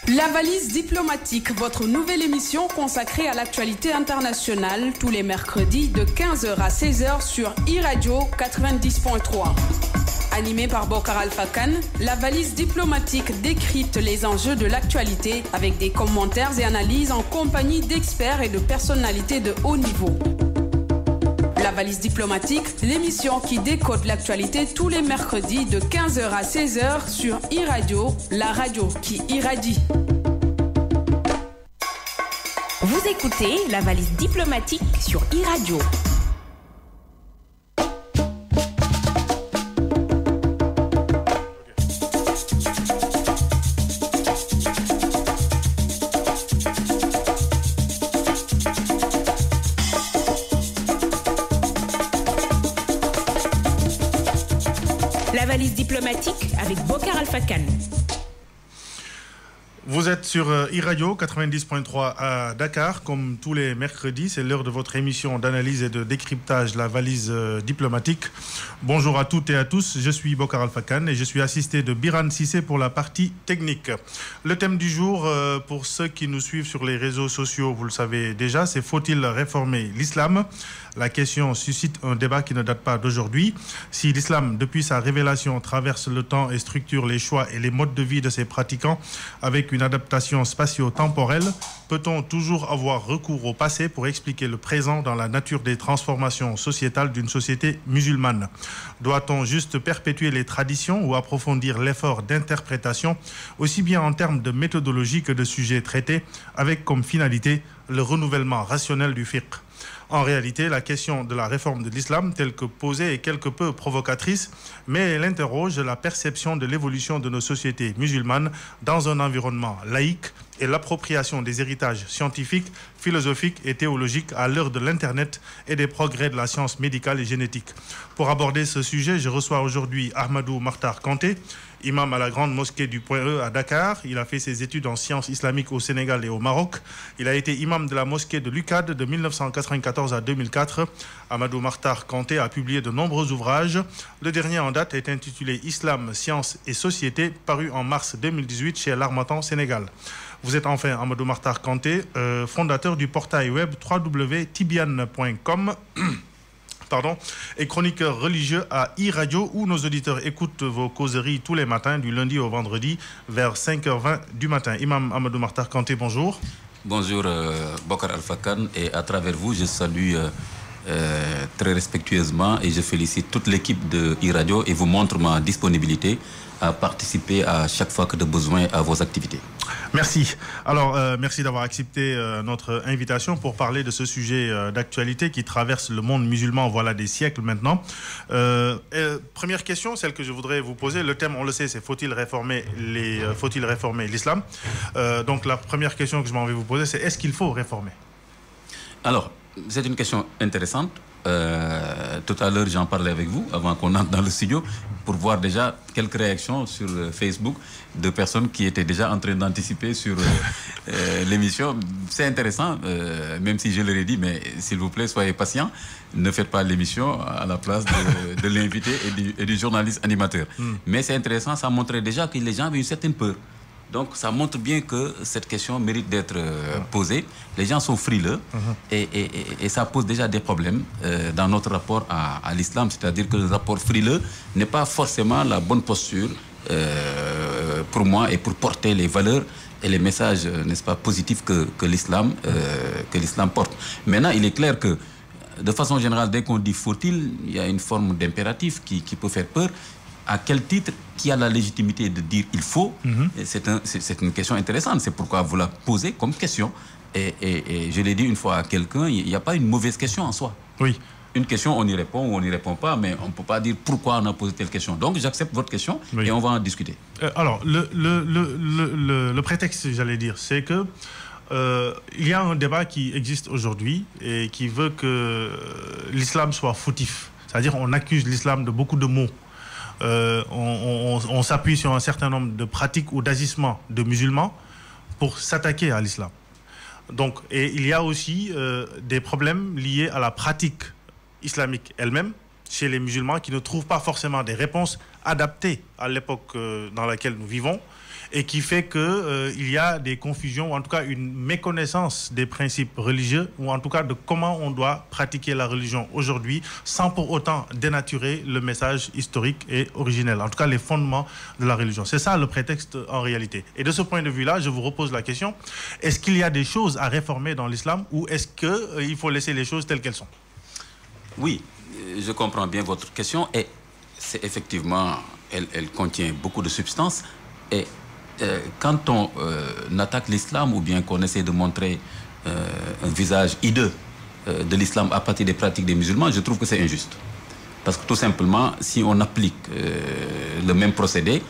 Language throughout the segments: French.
La valise diplomatique, votre nouvelle émission consacrée à l'actualité internationale, tous les mercredis de 15h à 16h sur iRadio 90.3. Animée par Bokar Alpha-Khan, la valise diplomatique décrypte les enjeux de l'actualité avec des commentaires et analyses en compagnie d'experts et de personnalités de haut niveau. La valise diplomatique, l'émission qui décode l'actualité tous les mercredis de 15h à 16h sur iRadio, la radio qui irradie. Vous écoutez la valise diplomatique sur iRadio. La valise diplomatique avec Bokar Alpha-Khan. Vous êtes sur iRadio 90.3 à Dakar. Comme tous les mercredis, c'est l'heure de votre émission d'analyse et de décryptage, la valise diplomatique. Bonjour à toutes et à tous, je suis Bokar Alpha-Khan et je suis assisté de Biran Sissé pour la partie technique. Le thème du jour, pour ceux qui nous suivent sur les réseaux sociaux, vous le savez déjà, c'est « Faut-il réformer l'islam ?» La question suscite un débat qui ne date pas d'aujourd'hui. Si l'islam, depuis sa révélation, traverse le temps et structure les choix et les modes de vie de ses pratiquants avec une adaptation spatio-temporelle, peut-on toujours avoir recours au passé pour expliquer le présent dans la nature des transformations sociétales d'une société musulmane? Doit-on juste perpétuer les traditions ou approfondir l'effort d'interprétation, aussi bien en termes de méthodologie que de sujets traités, avec comme finalité le renouvellement rationnel du fiqh? En réalité, la question de la réforme de l'islam, telle que posée, est quelque peu provocatrice, mais elle interroge la perception de l'évolution de nos sociétés musulmanes dans un environnement laïque et l'appropriation des héritages scientifiques, philosophiques et théologiques à l'heure de l'Internet et des progrès de la science médicale et génétique. Pour aborder ce sujet, je reçois aujourd'hui Ahmadou Makhtar Kanté, imam à la grande mosquée du Point E à Dakar. Il a fait ses études en sciences islamiques au Sénégal et au Maroc. Il a été imam de la mosquée de l'UCAD de 1994 à 2004. Ahmadou Makhtar Kanté a publié de nombreux ouvrages. Le dernier en date est intitulé « Islam, sciences et société », paru en mars 2018 chez l'Harmattan Sénégal. Vous êtes enfin Ahmadou Makhtar Kanté, fondateur du portail web www.tibian.com. Et chroniqueur religieux à iRadio, où nos auditeurs écoutent vos causeries tous les matins, du lundi au vendredi, vers 5h20 du matin. Imam Ahmadou Makhtar Kanté, bonjour. Bonjour Bokar Alpha-Khan, et à travers vous, je salue très respectueusement et je félicite toute l'équipe de iRadio et vous montre ma disponibilité à participer à chaque fois que de besoin à vos activités. Merci. Alors, merci d'avoir accepté notre invitation pour parler de ce sujet d'actualité qui traverse le monde musulman, voilà, des siècles maintenant. Première question, celle que je voudrais vous poser. Le thème, on le sait, c'est faut-il réformer l'islam? Donc, la première question que je m'en vais vous poser, c'est est-ce qu'il faut réformer? Alors, c'est une question intéressante. Tout à l'heure, j'en parlais avec vous, avant qu'on entre dans le studio, pour voir déjà quelques réactions sur Facebook de personnes qui étaient déjà en train d'anticiper sur l'émission. C'est intéressant, même si je leur ai dit, mais s'il vous plaît, soyez patients, ne faites pas l'émission à la place de l'invité et du journaliste animateur. Mais c'est intéressant, ça montrait déjà que les gens avaient une certaine peur. Donc, ça montre bien que cette question mérite d'être posée. Les gens sont frileux et ça pose déjà des problèmes dans notre rapport à l'islam. C'est-à-dire que le rapport frileux n'est pas forcément la bonne posture pour moi et pour porter les valeurs et les messages, n'est-ce pas, positifs que l'islam porte. Maintenant, il est clair que, de façon générale, dès qu'on dit faut-il, il y a une forme d'impératif qui peut faire peur. À quel titre? Qui a la légitimité de dire il faut? C'est une question intéressante. C'est pourquoi vous la posez comme question. Et je l'ai dit une fois à quelqu'un, il n'y a pas une mauvaise question en soi. Oui. Une question, on y répond ou on n'y répond pas, mais on ne peut pas dire pourquoi on a posé telle question. Donc, j'accepte votre question et on va en discuter. Alors, le prétexte, j'allais dire, c'est que il y a un débat qui existe aujourd'hui et qui veut que l'islam soit fautif. C'est-à-dire on accuse l'islam de beaucoup de maux. On s'appuie sur un certain nombre de pratiques ou d'agissements de musulmans pour s'attaquer à l'islam. Donc, et il y a aussi des problèmes liés à la pratique islamique elle-même chez les musulmans qui ne trouvent pas forcément des réponses adaptées à l'époque dans laquelle nous vivons et qui fait qu'il y a des confusions, ou en tout cas une méconnaissance des principes religieux, ou en tout cas de comment on doit pratiquer la religion aujourd'hui, sans pour autant dénaturer le message historique et originel, en tout cas les fondements de la religion. C'est ça le prétexte en réalité. Et de ce point de vue-là, je vous repose la question, est-ce qu'il y a des choses à réformer dans l'islam, ou est-ce qu'il faut laisser les choses telles qu'elles sont? Oui, je comprends bien votre question, et c'est effectivement, elle contient beaucoup de substance, et quand on attaque l'islam, ou bien qu'on essaie de montrer un visage hideux de l'islam à partir des pratiques des musulmans, je trouve que c'est injuste. Parce que tout simplement, si on applique le même procédé,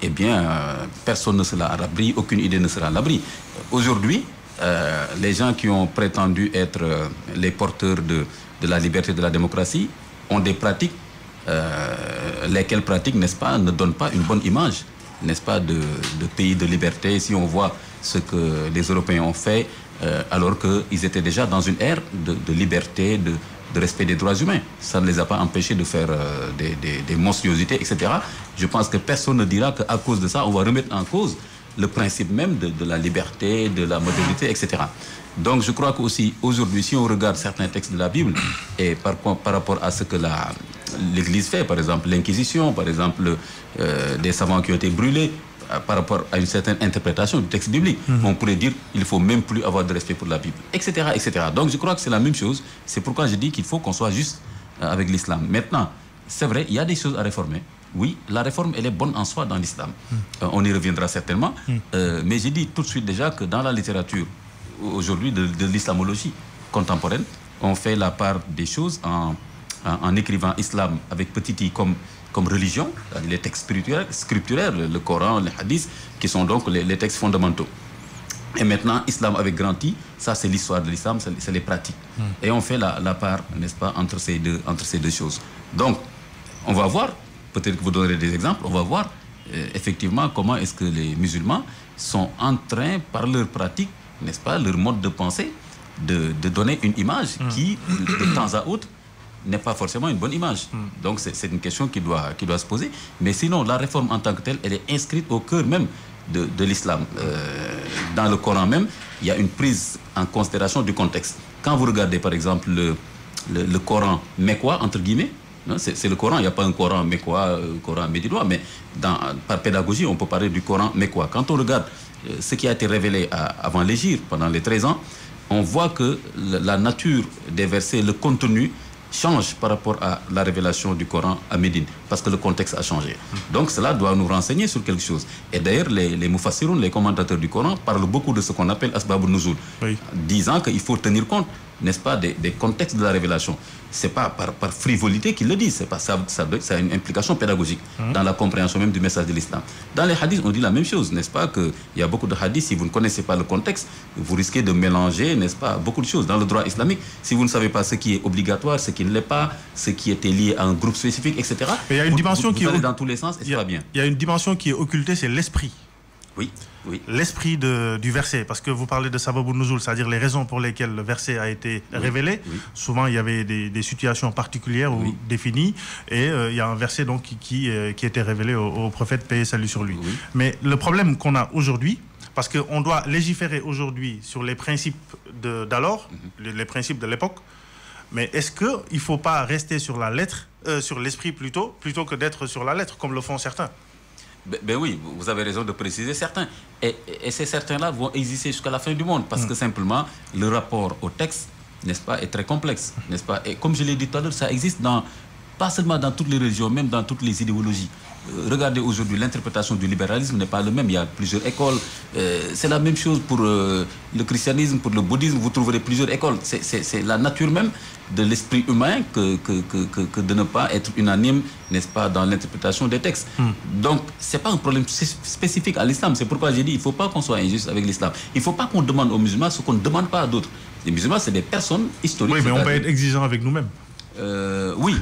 eh bien, personne ne sera à l'abri, aucune idée ne sera à l'abri. Aujourd'hui, les gens qui ont prétendu être les porteurs de la liberté et de la démocratie ont des pratiques, lesquelles pratiques, n'est-ce pas, ne donnent pas une bonne image, n'est-ce pas, de pays de liberté. Si on voit ce que les Européens ont fait, alors qu'ils étaient déjà dans une ère de liberté, de respect des droits humains. Ça ne les a pas empêchés de faire des monstruosités, etc. Je pense que personne ne dira qu'à cause de ça, on va remettre en cause le principe même de la liberté, de la modernité, etc. Donc je crois qu'aussi, aujourd'hui, si on regarde certains textes de la Bible, et par rapport à ce que l'Église fait, par exemple l'Inquisition, par exemple des savants qui ont été brûlés, par rapport à une certaine interprétation du texte biblique, on pourrait dire qu'il ne faut même plus avoir de respect pour la Bible, etc., etc. Donc je crois que c'est la même chose. C'est pourquoi je dis qu'il faut qu'on soit juste avec l'islam. Maintenant, c'est vrai, il y a des choses à réformer. Oui, la réforme, elle est bonne en soi dans l'islam. On y reviendra certainement. Mais j'ai dit tout de suite déjà que dans la littérature, aujourd'hui, de l'islamologie contemporaine, on fait la part des choses en écrivant islam avec petit i comme religion, les textes scripturaires, le Coran, les hadiths, qui sont donc les textes fondamentaux. Et maintenant, islam avec grand I, ça c'est l'histoire de l'islam, c'est les pratiques. Et on fait la part, n'est-ce pas, entre ces deux choses. Donc, on va voir, peut-être que vous donnerez des exemples, on va voir effectivement comment est-ce que les musulmans sont en train, par leur pratique, n'est-ce pas, leur mode de pensée, de donner une image qui, de temps à autre, n'est pas forcément une bonne image. Donc c'est une question qui doit se poser. Mais sinon, la réforme en tant que telle, elle est inscrite au cœur même de l'islam. Dans le Coran même, il y a une prise en considération du contexte. Quand vous regardez par exemple le Coran mécois, entre guillemets, c'est le Coran, il n'y a pas un Coran mécois, Coran médinois, mais par pédagogie, on peut parler du Coran mécois. Quand on regarde ce qui a été révélé avant l'Hégire, pendant les 13 ans, on voit que la nature des versets, le contenu, change par rapport à la révélation du Coran à Médine, parce que le contexte a changé. Donc cela doit nous renseigner sur quelque chose. Et d'ailleurs, les mufassiroun, les commentateurs du Coran, parlent beaucoup de ce qu'on appelle asbab al-nuzul, disant qu'il faut tenir compte, n'est-ce pas, des contextes de la révélation. C'est pas par frivolité qu'ils le disent, c'est pas ça a une implication pédagogique dans la compréhension même du message de l'islam. Dans les hadiths, on dit la même chose, n'est-ce pas, qu'il y a beaucoup de hadiths, si vous ne connaissez pas le contexte, vous risquez de mélanger, n'est-ce pas, beaucoup de choses. Dans le droit islamique, si vous ne savez pas ce qui est obligatoire, ce qui ne l'est pas, ce qui était lié à un groupe spécifique, etc., mais il y a une dimension qui allez dans tous les sens et ça va bien. Il y a une dimension qui est occultée, c'est l'esprit. Oui. L'esprit du verset, parce que vous parlez de sababun nuzul, c'est-à-dire les raisons pour lesquelles le verset a été révélé. Souvent, il y avait des situations particulières ou définies, et il y a un verset donc qui était révélé au prophète, paix et salut sur lui. Mais le problème qu'on a aujourd'hui, parce qu'on doit légiférer aujourd'hui sur les principes d'alors, les principes de l'époque, mais est-ce qu'il ne faut pas rester sur la lettre, sur l'esprit plutôt que d'être sur la lettre, comme le font certains? Ben oui, vous avez raison de préciser certains. Et ces certains-là vont exister jusqu'à la fin du monde, parce que simplement, le rapport au texte, n'est-ce pas, est très complexe, n'est-ce pas? Et comme je l'ai dit tout à l'heure, ça existe pas seulement dans toutes les religions, même dans toutes les idéologies. Regardez aujourd'hui, l'interprétation du libéralisme n'est pas le même. Il y a plusieurs écoles. C'est la même chose pour le christianisme, pour le bouddhisme. Vous trouverez plusieurs écoles. C'est la nature même de l'esprit humain que de ne pas être unanime, n'est-ce pas, dans l'interprétation des textes. Donc, ce n'est pas un problème spécifique à l'islam. C'est pourquoi j'ai dit qu'il ne faut pas qu'on soit injuste avec l'islam. Il ne faut pas qu'on demande aux musulmans ce qu'on ne demande pas à d'autres. Les musulmans, c'est des personnes historiques. Oui, mais on peut être exigeant avec nous-mêmes. Oui,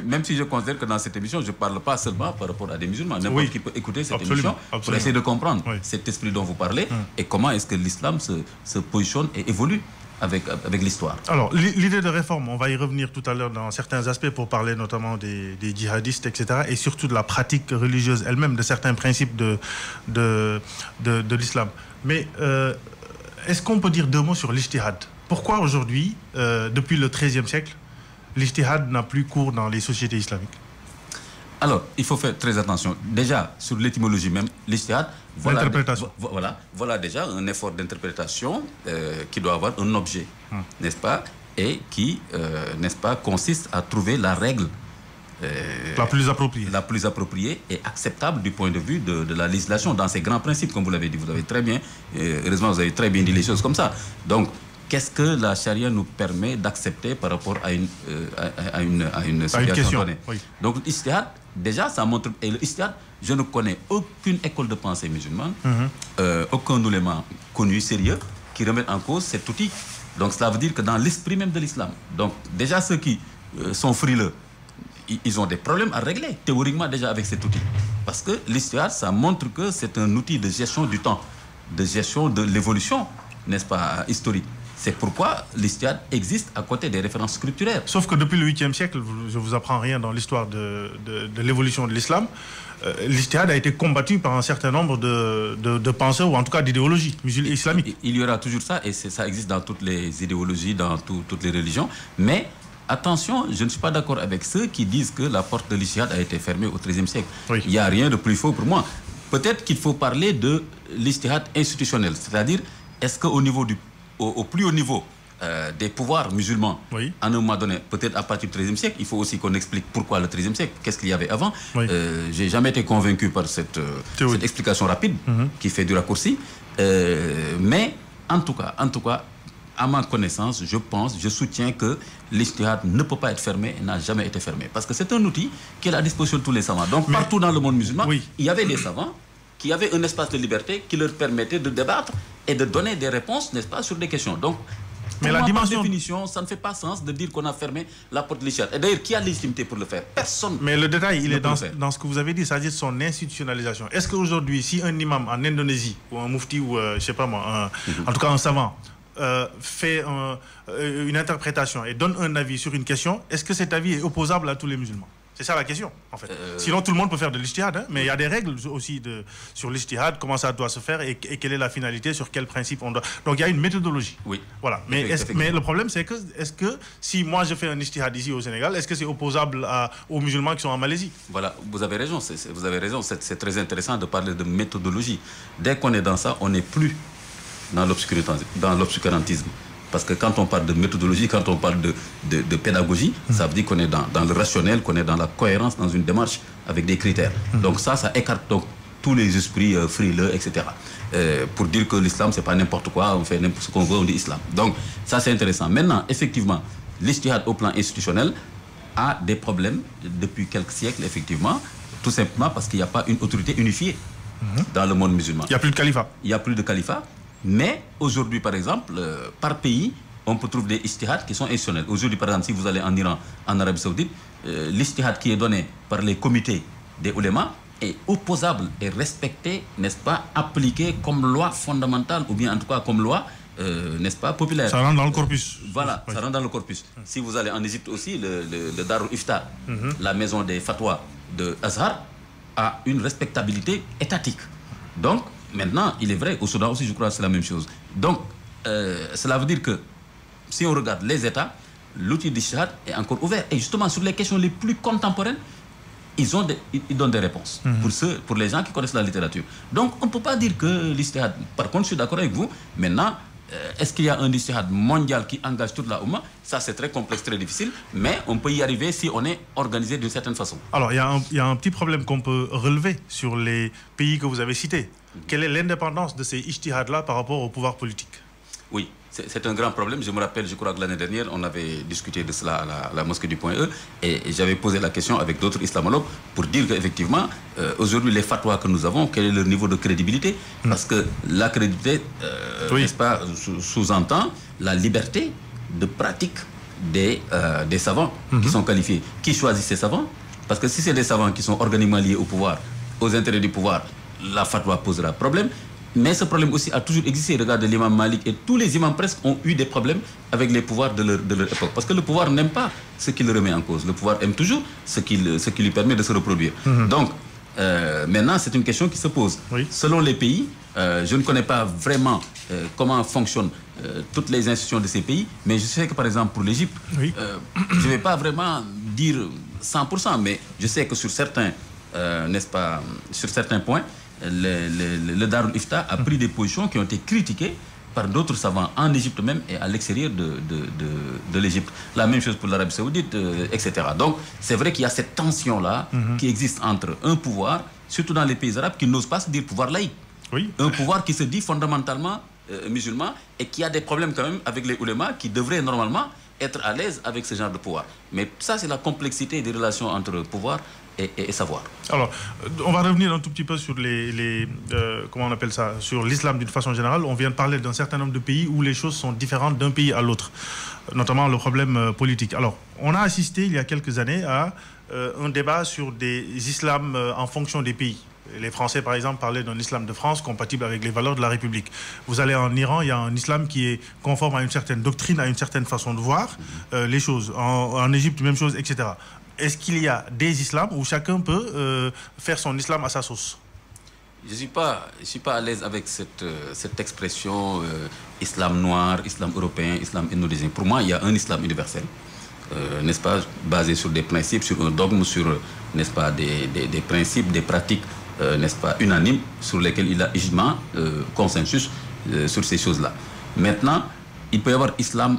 même si je considère que dans cette émission, je ne parle pas seulement par rapport à des musulmans. N'importe qui peut écouter cette émission pour essayer de comprendre cet esprit dont vous parlez et comment est-ce que l'islam se positionne et évolue avec l'histoire. Alors, l'idée de réforme, on va y revenir tout à l'heure dans certains aspects pour parler notamment des djihadistes, etc. et surtout de la pratique religieuse elle-même, de certains principes de l'islam. Mais est-ce qu'on peut dire 2 mots sur l'ijtihad? Pourquoi aujourd'hui, depuis le XIIIe siècle, l'ijtihad n'a plus cours dans les sociétés islamiques? Alors, il faut faire très attention. Déjà, sur l'étymologie même, l'ijtihad, voilà déjà un effort d'interprétation qui doit avoir un objet, n'est-ce pas? Et qui, n'est-ce pas, consiste à trouver la règle la plus appropriée et acceptable du point de vue de la législation, dans ses grands principes, comme vous l'avez dit. Vous avez très bien, heureusement, vous avez très bien dit les choses comme ça. Donc, qu'est-ce que la charia nous permet d'accepter par rapport à une situation donnée? Oui. Donc, l'ijtihad, déjà, ça montre... Et l'ijtihad, je ne connais aucune école de pensée musulmane, aucun ouléma connu, sérieux, qui remet en cause cet outil. Donc, cela veut dire que dans l'esprit même de l'islam, donc déjà ceux qui sont frileux, ils ont des problèmes à régler, théoriquement déjà avec cet outil. Parce que l'ijtihad, ça montre que c'est un outil de gestion du temps, de gestion de l'évolution, n'est-ce pas, historique. C'est pourquoi l'ijtihad existe à côté des références scripturaires. Sauf que depuis le 8e siècle, je ne vous apprends rien dans l'histoire de l'évolution de l'islam, l'ijtihad a été combattu par un certain nombre de penseurs, ou en tout cas d'idéologies islamiques. Il y aura toujours ça, et ça existe dans toutes les idéologies, dans toutes les religions. Mais attention, je ne suis pas d'accord avec ceux qui disent que la porte de l'ijtihad a été fermée au XIIIe siècle. Oui. Il n'y a rien de plus faux pour moi. Peut-être qu'il faut parler de l'ijtihad institutionnel, c'est-à-dire, est-ce qu'au niveau au plus haut niveau des pouvoirs musulmans, oui, à un moment donné, peut-être à partir du XIIIe siècle, il faut aussi qu'on explique pourquoi le XIIIe siècle, qu'est-ce qu'il y avait avant. Oui. J'ai jamais été convaincu par cette explication rapide qui fait du raccourci. Mais en tout cas, à ma connaissance, je soutiens que l'ijtihad ne peut pas être fermé, n'a jamais été fermé. Parce que c'est un outil qui est à la disposition de tous les savants. Donc partout dans le monde musulman, il y avait des savants qui avaient un espace de liberté qui leur permettait de débattre et de donner des réponses, n'est-ce pas, sur des questions. Donc, mais la dimension... par définition, ça ne fait pas sens de dire qu'on a fermé la porte de l'ijtihad. Et d'ailleurs, qui a légitimité pour le faire? Personne. Mais le détail, il est dans ce que vous avez dit, c'est-à-dire son institutionnalisation. Est-ce qu'aujourd'hui, si un imam en Indonésie, ou un mufti, ou je ne sais pas moi, en tout cas un savant, fait une interprétation et donne un avis sur une question, est-ce que cet avis est opposable à tous les musulmans? C'est ça la question, en fait. Sinon, tout le monde peut faire de l'ijtihad, hein, mais il y a des règles aussi sur l'ijtihad, comment ça doit se faire et quelle est la finalité, sur quel principe on doit... Donc, il y a une méthodologie. Oui. Voilà. Mais le problème, c'est que, est-ce que si moi je fais un ijtihad ici au Sénégal, est-ce que c'est opposable aux musulmans qui sont en Malaisie? Voilà, vous avez raison. Vous avez raison. C'est très intéressant de parler de méthodologie. Dès qu'on est dans ça, on n'est plus dans l'obscurantisme. Parce que quand on parle de méthodologie, quand on parle de pédagogie, ça veut dire qu'on est dans le rationnel, qu'on est dans la cohérence, dans une démarche avec des critères. Donc ça écarte donc tous les esprits frileux, etc. Pour dire que l'islam, c'est pas n'importe quoi, on fait n'importe ce qu'on veut, on dit islam. Donc ça, c'est intéressant. Maintenant, effectivement, l'ijtihad au plan institutionnel a des problèmes depuis quelques siècles, effectivement, tout simplement parce qu'il n'y a pas une autorité unifiée dans le monde musulman. Il n'y a plus de califat. Il n'y a plus de califat. Mais aujourd'hui, par exemple, par pays, on peut trouver des ijtihads qui sont institutionnels. Aujourd'hui, par exemple, si vous allez en Iran, en Arabie Saoudite, l'ijtihad qui est donné par les comités des oulémas est opposable et respecté, n'est-ce pas, appliqué comme loi fondamentale, ou bien en tout cas comme loi, n'est-ce pas, populaire. Ça rentre dans le corpus. Voilà, ça rentre dans le corpus. Si vous allez en Égypte aussi, le Darul Ifta, la maison des fatwas de Azhar, a une respectabilité étatique. Donc, maintenant, il est vrai, au Soudan aussi, je crois que c'est la même chose. Donc, cela veut dire que, si on regarde les États, l'outil d'ijtihad est encore ouvert. Et justement, sur les questions les plus contemporaines, ils donnent des réponses pour les gens qui connaissent la littérature. Donc, on ne peut pas dire que l'ijtihad... Par contre, je suis d'accord avec vous. Maintenant, est-ce qu'il y a un ijtihad mondial qui engage toute la Oumma? Ça, c'est très complexe, très difficile. Mais on peut y arriver si on est organisé d'une certaine façon. Alors, il y a un petit problème qu'on peut relever sur les pays que vous avez cités. Quelle est l'indépendance de ces ijtihads-là par rapport au pouvoir politique? Oui, c'est un grand problème. Je me rappelle, je crois que l'année dernière, on avait discuté de cela à la mosquée du Point E, et j'avais posé la question avec d'autres islamologues pour dire qu'effectivement, aujourd'hui, les fatwas que nous avons, quel est leur niveau de crédibilité? Parce que la crédibilité, n'est-ce pas, sous-entend la liberté de pratique des savants qui sont qualifiés. Qui choisit ces savants? Parce que si c'est des savants qui sont organiquement liés au pouvoir, aux intérêts du pouvoir, la fatwa posera problème. Mais ce problème aussi a toujours existé. Regardez l'imam Malik et tous les imams presque ont eu des problèmes avec les pouvoirs de leur époque. Parce que le pouvoir n'aime pas ce qui le remet en cause. Le pouvoir aime toujours ce qui lui permet de se reproduire. Donc, maintenant, c'est une question qui se pose. Oui. Selon les pays, je ne connais pas vraiment comment fonctionnent toutes les institutions de ces pays, mais je sais que, par exemple, pour l'Égypte, Oui. je ne vais pas vraiment dire 100%, mais je sais que sur certains, n'est-ce pas, sur certains points, le Darul Ifta a pris des positions qui ont été critiquées par d'autres savants en Égypte même et à l'extérieur de l'Égypte. La même chose pour l'Arabie Saoudite, etc. Donc, c'est vrai qu'il y a cette tension-là qui existe entre un pouvoir, surtout dans les pays arabes, qui n'ose pas se dire pouvoir laïque. Oui. Un pouvoir qui se dit fondamentalement musulman et qui a des problèmes quand même avec les oulémas qui devraient normalement être à l'aise avec ce genre de pouvoir. Mais ça, c'est la complexité des relations entre pouvoir et savoir. Alors, on va revenir un tout petit peu sur comment on appelle ça, sur l'islam d'une façon générale. On vient de parler d'un certain nombre de pays où les choses sont différentes d'un pays à l'autre, notamment le problème politique. Alors, on a assisté il y a quelques années à un débat sur des islams en fonction des pays. Les Français, par exemple, parlaient d'un islam de France compatible avec les valeurs de la République. Vous allez en Iran, il y a un islam qui est conforme à une certaine doctrine, à une certaine façon de voir les choses. En Égypte, même chose, etc. Est-ce qu'il y a des islams où chacun peut faire son islam à sa sauce? Je ne suis pas à l'aise avec cette expression islam noir, islam européen, islam indonésien. Pour moi, il y a un islam universel, n'est-ce pas, basé sur des principes, sur un dogme, sur, n'est-ce pas, des principes, des pratiques, n'est-ce pas, unanimes, sur lesquels il y a ijma, consensus sur ces choses-là. Maintenant, il peut y avoir islam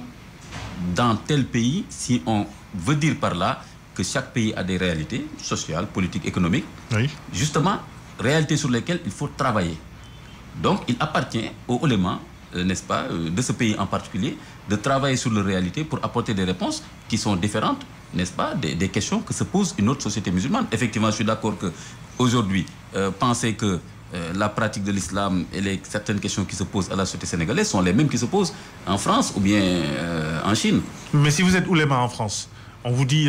dans tel pays si on veut dire par là que chaque pays a des réalités sociales, politiques, économiques, Oui. justement, réalités sur lesquelles il faut travailler. Donc, il appartient aux oulémas, n'est-ce pas, de ce pays en particulier, de travailler sur leurs réalités pour apporter des réponses qui sont différentes, n'est-ce pas, des questions que se pose une autre société musulmane. Effectivement, je suis d'accord qu'aujourd'hui, penser que la pratique de l'islam et certaines questions qui se posent à la société sénégalaise sont les mêmes qui se posent en France ou bien en Chine. Mais si vous êtes ouléma en France, on vous dit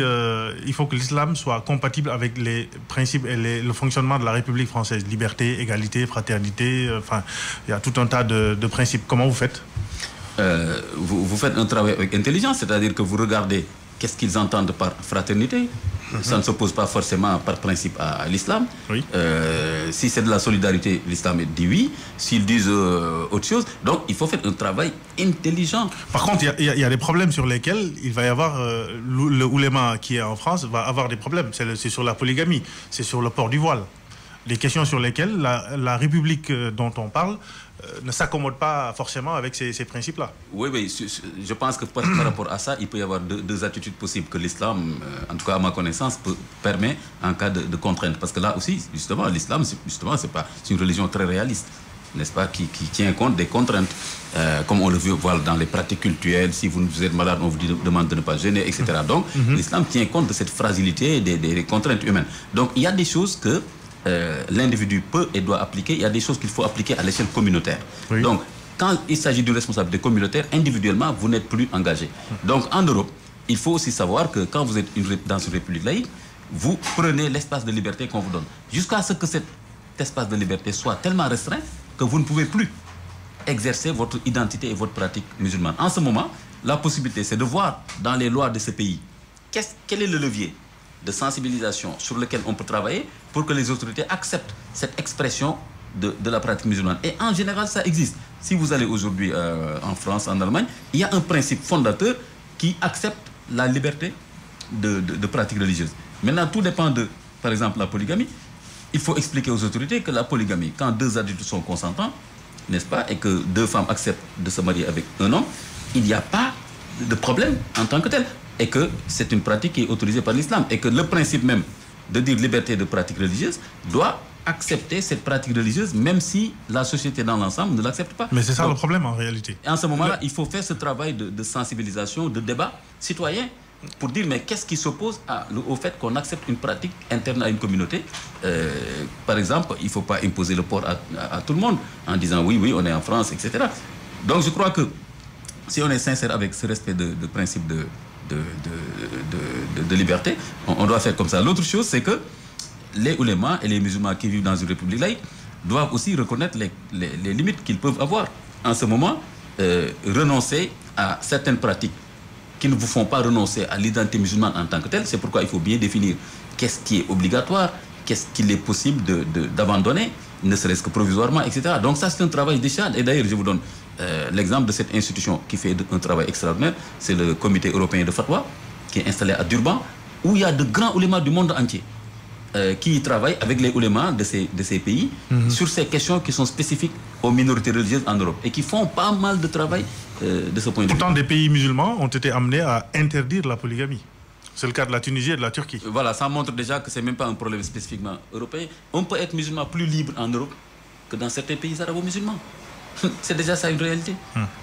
il faut que l'islam soit compatible avec les principes et le fonctionnement de la République française. Liberté, égalité, fraternité, enfin, il y a tout un tas de principes. Comment vous faites? Vous faites un travail avec intelligence, c'est-à-dire que vous regardez qu'est-ce qu'ils entendent par fraternité. Ça ne s'oppose pas forcément par principe à l'islam. Oui. Si c'est de la solidarité, l'islam dit oui. S'ils disent autre chose, donc il faut faire un travail intelligent. Par contre, il y a des problèmes sur lesquels il va y avoir le ouléma qui est en France va avoir des problèmes. C'est sur la polygamie, c'est sur le port du voile. Les questions sur lesquelles la République dont on parle ne s'accommode pas forcément avec ces principes-là. Oui, je pense que par rapport à ça, il peut y avoir deux attitudes possibles que l'islam, en tout cas à ma connaissance, permet en cas de contrainte. Parce que là aussi, justement, l'islam, c'est une religion très réaliste, n'est-ce pas, qui tient compte des contraintes, comme on le voit dans les pratiques cultuelles. Si vous êtes malade, on vous demande de ne pas gêner, etc. Donc, l'islam tient compte de cette fragilité des contraintes humaines. Donc, il y a des choses que l'individu peut et doit appliquer. Il y a des choses qu'il faut appliquer à l'échelle communautaire. Oui. Donc, quand il s'agit d'une responsabilité communautaire, individuellement, vous n'êtes plus engagé. Donc, en Europe, il faut aussi savoir que quand vous êtes dans une république laïque, vous prenez l'espace de liberté qu'on vous donne. Jusqu'à ce que cet espace de liberté soit tellement restreint que vous ne pouvez plus exercer votre identité et votre pratique musulmane. En ce moment, la possibilité, c'est de voir dans les lois de ce pays quel est le levier de sensibilisation sur lequel on peut travailler pour que les autorités acceptent cette expression de la pratique musulmane. Et en général, ça existe. Si vous allez aujourd'hui en France, en Allemagne, il y a un principe fondateur qui accepte la liberté de pratique religieuse. Maintenant, tout dépend de, par exemple, la polygamie. Il faut expliquer aux autorités que la polygamie, quand deux adultes sont consentants, n'est-ce pas, et que deux femmes acceptent de se marier avec un homme, il n'y a pas de problème en tant que tel. Et que c'est une pratique qui est autorisée par l'islam. Et que le principe même de dire liberté de pratique religieuse doit accepter cette pratique religieuse, même si la société dans l'ensemble ne l'accepte pas. Mais c'est ça. Donc, le problème en réalité. En ce moment-là, il faut faire ce travail de sensibilisation, de débat citoyen, pour dire mais qu'est-ce qui s'oppose au fait qu'on accepte une pratique interne à une communauté. Par exemple, il ne faut pas imposer le port à tout le monde en disant oui, on est en France, etc. Donc je crois que si on est sincère avec ce respect de principe de liberté, on doit faire comme ça. L'autre chose, c'est que les oulémas et les musulmans qui vivent dans une république laïque doivent aussi reconnaître les limites qu'ils peuvent avoir. En ce moment, renoncer à certaines pratiques qui ne vous font pas renoncer à l'identité musulmane en tant que telle. C'est pourquoi il faut bien définir qu'est-ce qui est obligatoire, qu'est-ce qu'il est possible d'abandonner, ne serait-ce que provisoirement, etc. Donc ça, c'est un travail d'échelle. Et d'ailleurs, je vous donne l'exemple de cette institution qui fait un travail extraordinaire. C'est le Comité européen de Fatwa, qui est installé à Durban, où il y a de grands oulémas du monde entier qui travaillent avec les oulémas de ces pays sur ces questions qui sont spécifiques aux minorités religieuses en Europe et qui font pas mal de travail de ce point de vue. Pourtant, des pays musulmans ont été amenés à interdire la polygamie. C'est le cas de la Tunisie et de la Turquie. Voilà, ça montre déjà que ce n'est même pas un problème spécifiquement européen. On peut être musulman plus libre en Europe que dans certains pays arabo-musulmans. C'est déjà ça une réalité.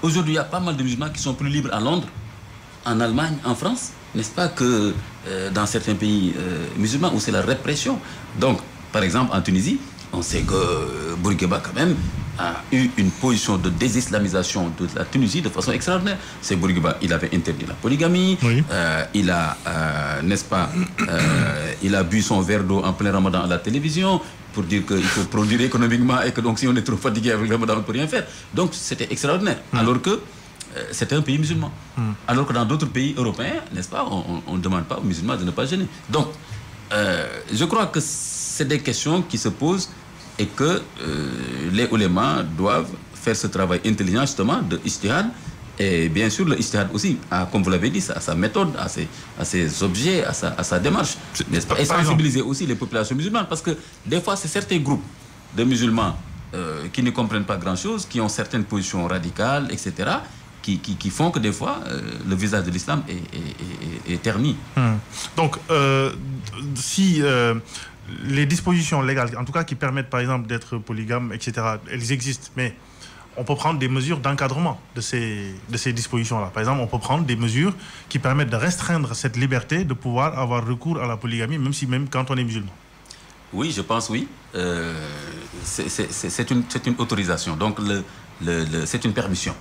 Aujourd'hui, il y a pas mal de musulmans qui sont plus libres à Londres, en Allemagne, en France, n'est-ce pas, que dans certains pays musulmans où c'est la répression. Donc, par exemple, en Tunisie, on sait que Bourguiba, quand même, a eu une position de désislamisation de la Tunisie de façon extraordinaire. C'est Bourguiba, il avait interdit la polygamie, oui. Il a, n'est-ce pas, il a bu son verre d'eau en plein ramadan à la télévision pour dire qu'il faut produire économiquement et que donc si on est trop fatigué avec le ramadan, on ne peut rien faire. Donc c'était extraordinaire. Alors que c'était un pays musulman. Alors que dans d'autres pays européens, n'est-ce pas, on ne demande pas aux musulmans de ne pas gêner. Donc, je crois que c'est des questions qui se posent et que les oulémas doivent faire ce travail intelligent justement de ijtihad. Et bien sûr, le ijtihad aussi, comme vous l'avez dit, à sa méthode, à ses objets, à sa démarche. N'est-ce pas? Et sensibiliser aussi les populations musulmanes. Parce que des fois, c'est certains groupes de musulmans qui ne comprennent pas grand-chose, qui ont certaines positions radicales, etc., qui font que des fois, le visage de l'islam est terni. Donc, si les dispositions légales, en tout cas qui permettent par exemple d'être polygame, etc., elles existent, mais on peut prendre des mesures d'encadrement de ces dispositions-là. Par exemple, on peut prendre des mesures qui permettent de restreindre cette liberté de pouvoir avoir recours à la polygamie, même quand on est musulman. Oui, je pense oui. C'est une autorisation. Donc, c'est une permission.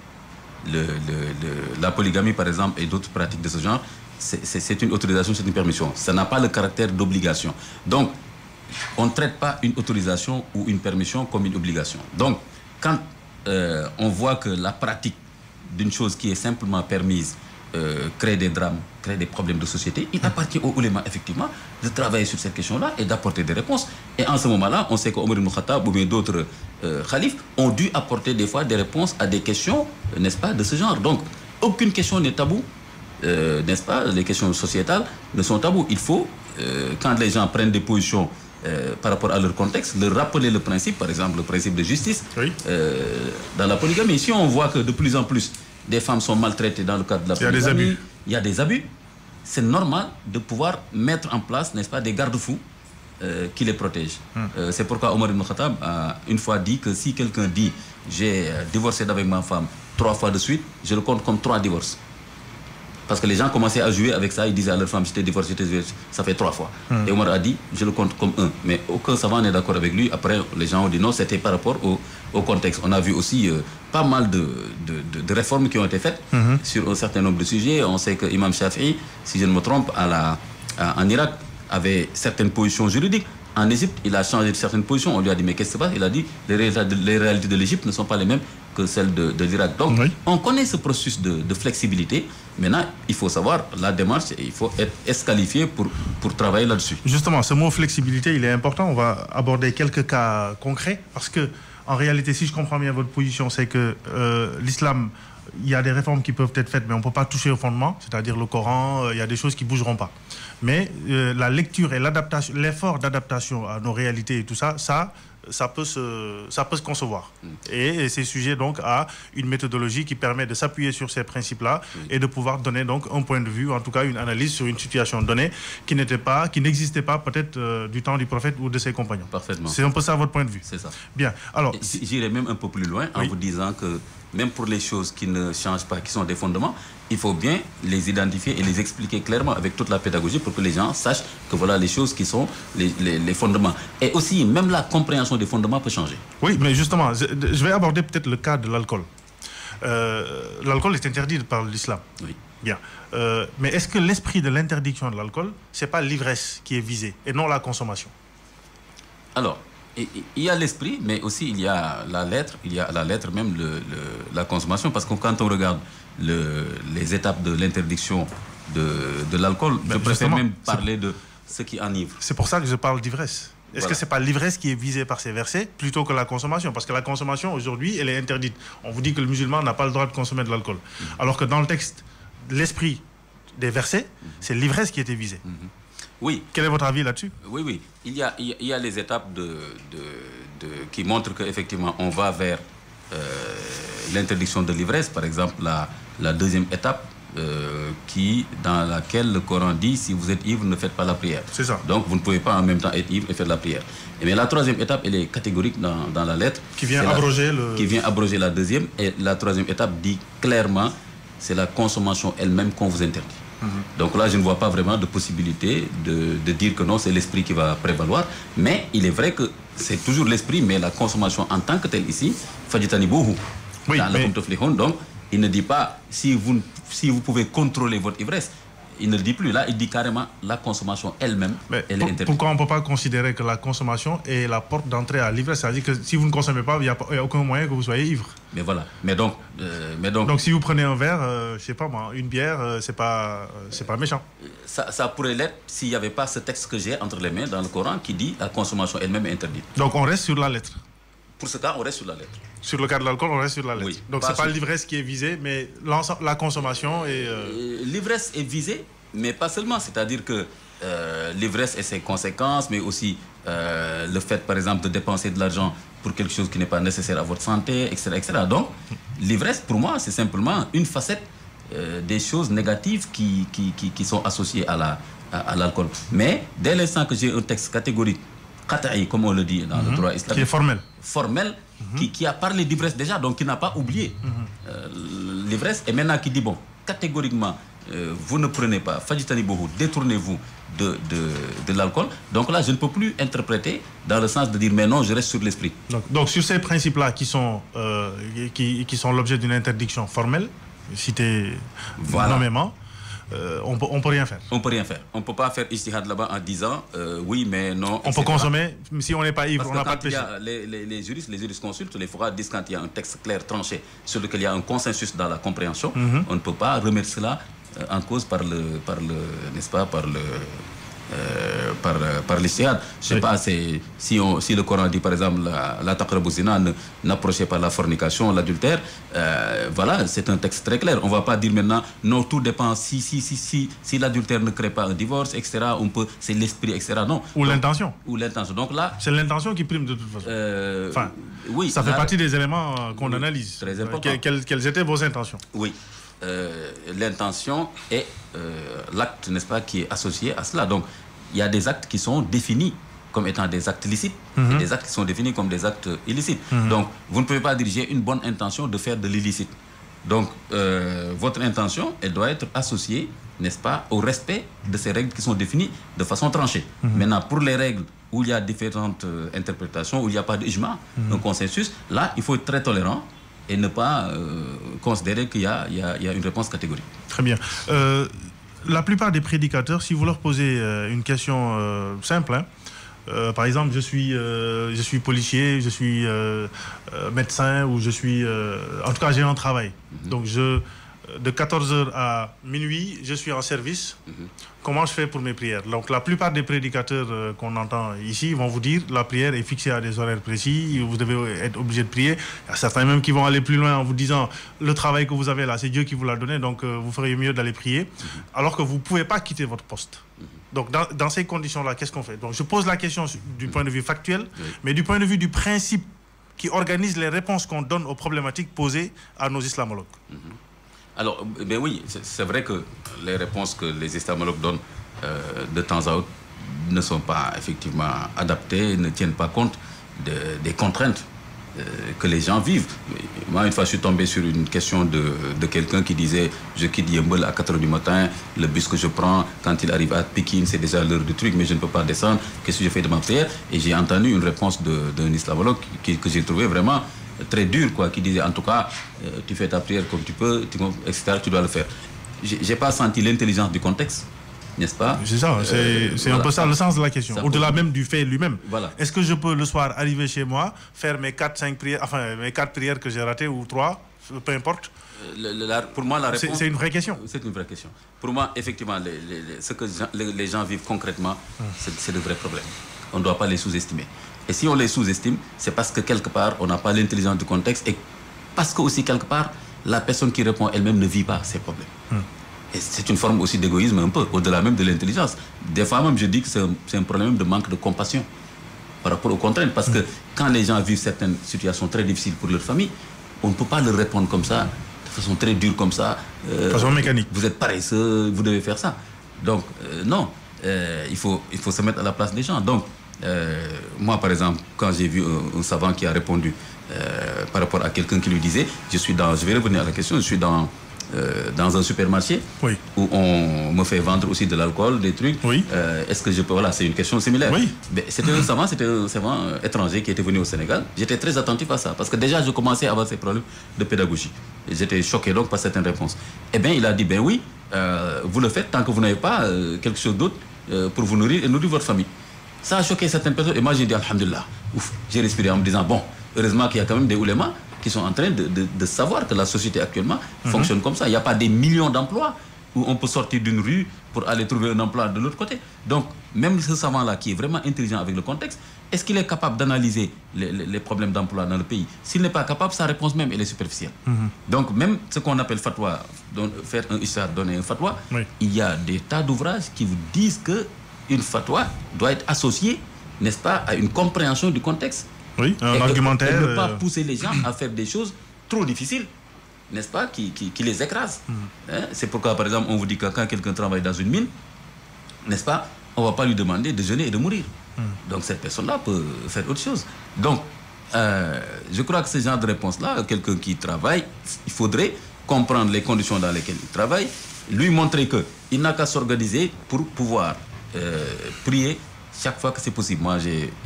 La polygamie, par exemple, et d'autres pratiques de ce genre, c'est une autorisation, c'est une permission. Ça n'a pas le caractère d'obligation. Donc, on ne traite pas une autorisation ou une permission comme une obligation. Donc, quand on voit que la pratique d'une chose qui est simplement permise crée des drames, crée des problèmes de société, il appartient aux oulémas, effectivement, de travailler sur cette question-là et d'apporter des réponses. Et en ce moment-là, on sait qu'Omar ibn Khattab ou bien d'autres khalifes ont dû apporter des fois des réponses à des questions, n'est-ce pas, de ce genre. Donc, aucune question n'est tabou, n'est-ce pas, les questions sociétales ne sont tabous. Il faut, quand les gens prennent des positions par rapport à leur contexte, leur rappeler le principe, par exemple le principe de justice, oui. Dans la polygamie. Si on voit que de plus en plus des femmes sont maltraitées dans le cadre de la polygamie, il y a des abus, c'est normal de pouvoir mettre en place, n'est-ce pas, des garde-fous qui les protègent. C'est pourquoi Omar ibn Khattab a une fois dit que si quelqu'un dit « j'ai divorcé avec ma femme 3 fois de suite », je le compte comme 3 divorces. Parce que les gens commençaient à jouer avec ça, ils disaient à leur femme, j'étais divorcé, ça fait 3 fois. Et Omar a dit, je le compte comme 1. Mais aucun savant n'est d'accord avec lui. Après, les gens ont dit non, c'était par rapport au contexte. On a vu aussi pas mal de réformes qui ont été faites sur un certain nombre de sujets. On sait que Imam Shafi'i, si je ne me trompe, en Irak, avait certaines positions juridiques. En Égypte, il a changé de certaines positions. On lui a dit, mais qu'est-ce qui se passe? Il a dit, les réalités de l'Égypte ne sont pas les mêmes que celles de l'Irak. Donc, on connaît ce processus de flexibilité. Maintenant, il faut savoir la démarche et il faut être esqualifié pour travailler là-dessus. Justement, ce mot flexibilité, il est important. On va aborder quelques cas concrets parce que, en réalité, si je comprends bien votre position, c'est que l'islam, il y a des réformes qui peuvent être faites, mais on ne peut pas toucher au fondement, c'est-à-dire le Coran, il y a des choses qui ne bougeront pas. Mais la lecture et l'adaptation, l'effort d'adaptation à nos réalités et tout ça, ça peut se concevoir. Et c'est sujet donc à une méthodologie qui permet de s'appuyer sur ces principes-là et de pouvoir donner donc un point de vue, en tout cas une analyse sur une situation donnée qui n'existait pas peut-être du temps du prophète ou de ses compagnons. Parfaitement. C'est un peu ça votre point de vue. C'est ça. Bien. Alors, j'irai même un peu plus loin en vous disant que même pour les choses qui ne changent pas, qui sont des fondements, il faut bien les identifier et les expliquer clairement avec toute la pédagogie pour que les gens sachent que voilà les choses qui sont les fondements. Et aussi, même la compréhension des fondements peut changer. Oui, mais justement, je vais aborder peut-être le cas de l'alcool. L'alcool est interdit par l'islam. Oui. Bien. Mais est-ce que l'esprit de l'interdiction de l'alcool, ce n'est pas l'ivresse qui est visée et non la consommation? Alors, Il y a l'esprit, mais aussi il y a la lettre, même la consommation, parce que quand on regarde les étapes de l'interdiction de l'alcool, je préfère même parler de ce qui enivre. C'est pour ça que je parle d'ivresse. Est-ce que ce n'est pas l'ivresse qui est visée par ces versets plutôt que la consommation? Parce que la consommation, aujourd'hui, elle est interdite. On vous dit que le musulman n'a pas le droit de consommer de l'alcool. Alors que dans le texte, l'esprit des versets, c'est l'ivresse qui était visée. Oui. Quel est votre avis là-dessus? Oui. Il y a les étapes qui montrent qu'effectivement, on va vers l'interdiction de l'ivresse. Par exemple, la deuxième étape, dans laquelle le Coran dit si vous êtes ivre, ne faites pas la prière. C'est ça. Donc vous ne pouvez pas en même temps être ivre et faire la prière. Mais la troisième étape, elle est catégorique dans la lettre. Qui vient abroger la deuxième. Et la troisième étape dit clairement, c'est la consommation elle-même qu'on vous interdit. Donc là, je ne vois pas vraiment de possibilité de dire que non, c'est l'esprit qui va prévaloir. Mais il est vrai que c'est toujours l'esprit, mais la consommation en tant que telle ici, fajitani bohu. Oui, donc, il ne dit pas si vous pouvez contrôler votre ivresse. Il ne le dit plus. Là, il dit carrément la consommation elle-même. Elle est interdite. Pourquoi on ne peut pas considérer que la consommation est la porte d'entrée à l'ivresse? C'est-à-dire que si vous ne consommez pas, il n'y a aucun moyen que vous soyez ivre. Mais voilà. Mais donc, si vous prenez un verre, je ne sais pas moi, une bière, c'est pas méchant. Ça pourrait l'être s'il n'y avait pas ce texte que j'ai entre les mains dans le Coran qui dit la consommation elle-même est interdite. Donc on reste sur la lettre. Pour ce cas, on reste sur la lettre. Sur le cas de l'alcool, on reste sur la lettre. Oui, donc ce n'est pas l'ivresse qui est visée, mais la consommation et... L'ivresse est visée, mais pas seulement. C'est-à-dire que l'ivresse et ses conséquences, mais aussi le fait, par exemple, de dépenser de l'argent pour quelque chose qui n'est pas nécessaire à votre santé, etc. Donc, l'ivresse, pour moi, c'est simplement une facette des choses négatives qui sont associées à l'alcool. Mais dès l'instant que j'ai un texte catégorique, comme on le dit dans le droit islamique, qui est formel. Qui a parlé d'ivresse déjà, donc qui n'a pas oublié l'ivresse, et maintenant qui dit, bon, catégoriquement, vous ne prenez pas, fajitani bohu, détournez-vous de l'alcool. Donc là, je ne peux plus interpréter dans le sens de dire, mais non, je reste sur l'esprit. Donc sur ces principes-là qui sont l'objet d'une interdiction formelle, citée nommément, on peut rien faire. On peut rien faire. On ne peut pas faire ijtihad là-bas en disant oui, mais non. On peut consommer, si on n'est pas ivre, on n'a pas de péché. Les juristes consultent, les Fouras disent quand il y a un texte clair, tranché, sur lequel il y a un consensus dans la compréhension, on ne peut pas remettre cela en cause par l'ijtihad. Je ne sais pas si le Coran dit par exemple la taqrabu zina, n'approchez pas la fornication, l'adultère, voilà, c'est un texte très clair. On ne va pas dire maintenant non, tout dépend si l'adultère ne crée pas un divorce, etc. C'est l'esprit, etc. Non. Ou l'intention. Donc là, c'est l'intention qui prime de toute façon. Oui, ça fait partie des éléments qu'on analyse. Très important. Quelles étaient vos intentions? Oui. L'intention est l'acte, n'est-ce pas, qui est associé à cela. Donc, il y a des actes qui sont définis comme étant des actes licites et des actes qui sont définis comme des actes illicites. Donc, vous ne pouvez pas dire j'ai une bonne intention de faire de l'illicite. Donc, votre intention, elle doit être associée, n'est-ce pas, au respect de ces règles qui sont définies de façon tranchée. Maintenant, pour les règles où il y a différentes interprétations, où il n'y a pas d'ijma, un consensus, là, il faut être très tolérant et ne pas considérer qu'il y a une réponse catégorique. Très bien. La plupart des prédicateurs, si vous leur posez une question simple, par exemple, je suis policier, je suis médecin, ou je suis... en tout cas, j'ai un travail. Donc, de 14h à minuit, je suis en service. Comment je fais pour mes prières? Donc, la plupart des prédicateurs qu'on entend ici vont vous dire la prière est fixée à des horaires précis, vous devez être obligé de prier. Il y a certains même qui vont aller plus loin en vous disant le travail que vous avez là, c'est Dieu qui vous l'a donné, donc vous feriez mieux d'aller prier, alors que vous ne pouvez pas quitter votre poste. Donc, dans ces conditions-là, qu'est-ce qu'on fait? Donc, je pose la question du point de vue factuel, mais du point de vue du principe qui organise les réponses qu'on donne aux problématiques posées à nos islamologues. Alors, ben oui, c'est vrai que les réponses que les islamologues donnent de temps à autre ne sont pas effectivement adaptées, ne tiennent pas compte des contraintes que les gens vivent. Moi, une fois, je suis tombé sur une question de quelqu'un qui disait « Je quitte Yeumbeul à 4h du matin, le bus que je prends, quand il arrive à Pékin, c'est déjà l'heure du truc, mais je ne peux pas descendre. Qu'est-ce que je fais de ma prière ?» Et j'ai entendu une réponse d'un islamologue que j'ai trouvé vraiment très dur, quoi, qui disait en tout cas tu fais ta prière comme tu peux, etc., tu dois le faire. J'ai pas senti l'intelligence du contexte n'est-ce pas? C'est ça, c'est un peu ça le sens de la question. Au-delà même du fait lui-même. Voilà. Est-ce que je peux le soir arriver chez moi, faire mes 4-5 prières, enfin mes 4 prières que j'ai ratées ou 3, peu importe? Pour moi, la réponse... C'est une vraie question. C'est une vraie question. Pour moi, effectivement, ce que les gens vivent concrètement, c'est de vrais problèmes. On ne doit pas les sous-estimer. Et si on les sous-estime, c'est parce que quelque part, on n'a pas l'intelligence du contexte et parce que aussi quelque part, la personne qui répond elle-même ne vit pas ces problèmes. Et c'est une forme aussi d'égoïsme un peu, au-delà même de l'intelligence. Des fois même, je dis que c'est un problème de manque de compassion par rapport aux contraintes. Parce que quand les gens vivent certaines situations très difficiles pour leur famille, on ne peut pas leur répondre comme ça, de façon très dure comme ça. De façon mécanique. Vous êtes paresseux, vous devez faire ça. Donc, non, il faut se mettre à la place des gens. Donc, moi, par exemple, quand j'ai vu un savant qui a répondu par rapport à quelqu'un qui lui disait, je vais revenir à la question, je suis dans un supermarché où on me fait vendre aussi de l'alcool, des trucs. Est-ce que je peux... Voilà, c'est une question similaire. C'était un savant étranger qui était venu au Sénégal. J'étais très attentif à ça parce que déjà, je commençais à avoir ces problèmes de pédagogie. Et j'étais choqué donc par certaines réponses. Eh bien, il a dit, ben oui, vous le faites tant que vous n'avez pas quelque chose d'autre pour vous nourrir et nourrir votre famille. Ça a choqué certaines personnes. Et moi, j'ai dit, alhamdulillah, ouf, j'ai respiré en me disant, bon, heureusement qu'il y a quand même des oulémas qui sont en train de savoir que la société actuellement fonctionne comme ça. Il n'y a pas des millions d'emplois où on peut sortir d'une rue pour aller trouver un emploi de l'autre côté. Donc, même ce savant-là qui est vraiment intelligent avec le contexte, est-ce qu'il est capable d'analyser les problèmes d'emploi dans le pays? S'il n'est pas capable, sa réponse même, elle est superficielle. Donc, même ce qu'on appelle fatwa, faire un ishar, donner un fatwa, il y a des tas d'ouvrages qui vous disent qu'une fatwa doit être associée, n'est-ce pas, à une compréhension du contexte. Oui, un argumentaire. Et ne pas pousser les gens à faire des choses trop difficiles, n'est-ce pas, qui les écrasent. C'est pourquoi, par exemple, on vous dit que quand quelqu'un travaille dans une mine, n'est-ce pas, on ne va pas lui demander de jeûner et de mourir. Donc cette personne-là peut faire autre chose. Donc, je crois que ce genre de réponse-là, quelqu'un qui travaille, il faudrait comprendre les conditions dans lesquelles il travaille, lui montrer qu'il n'a qu'à s'organiser pour pouvoir prier chaque fois que c'est possible. Moi,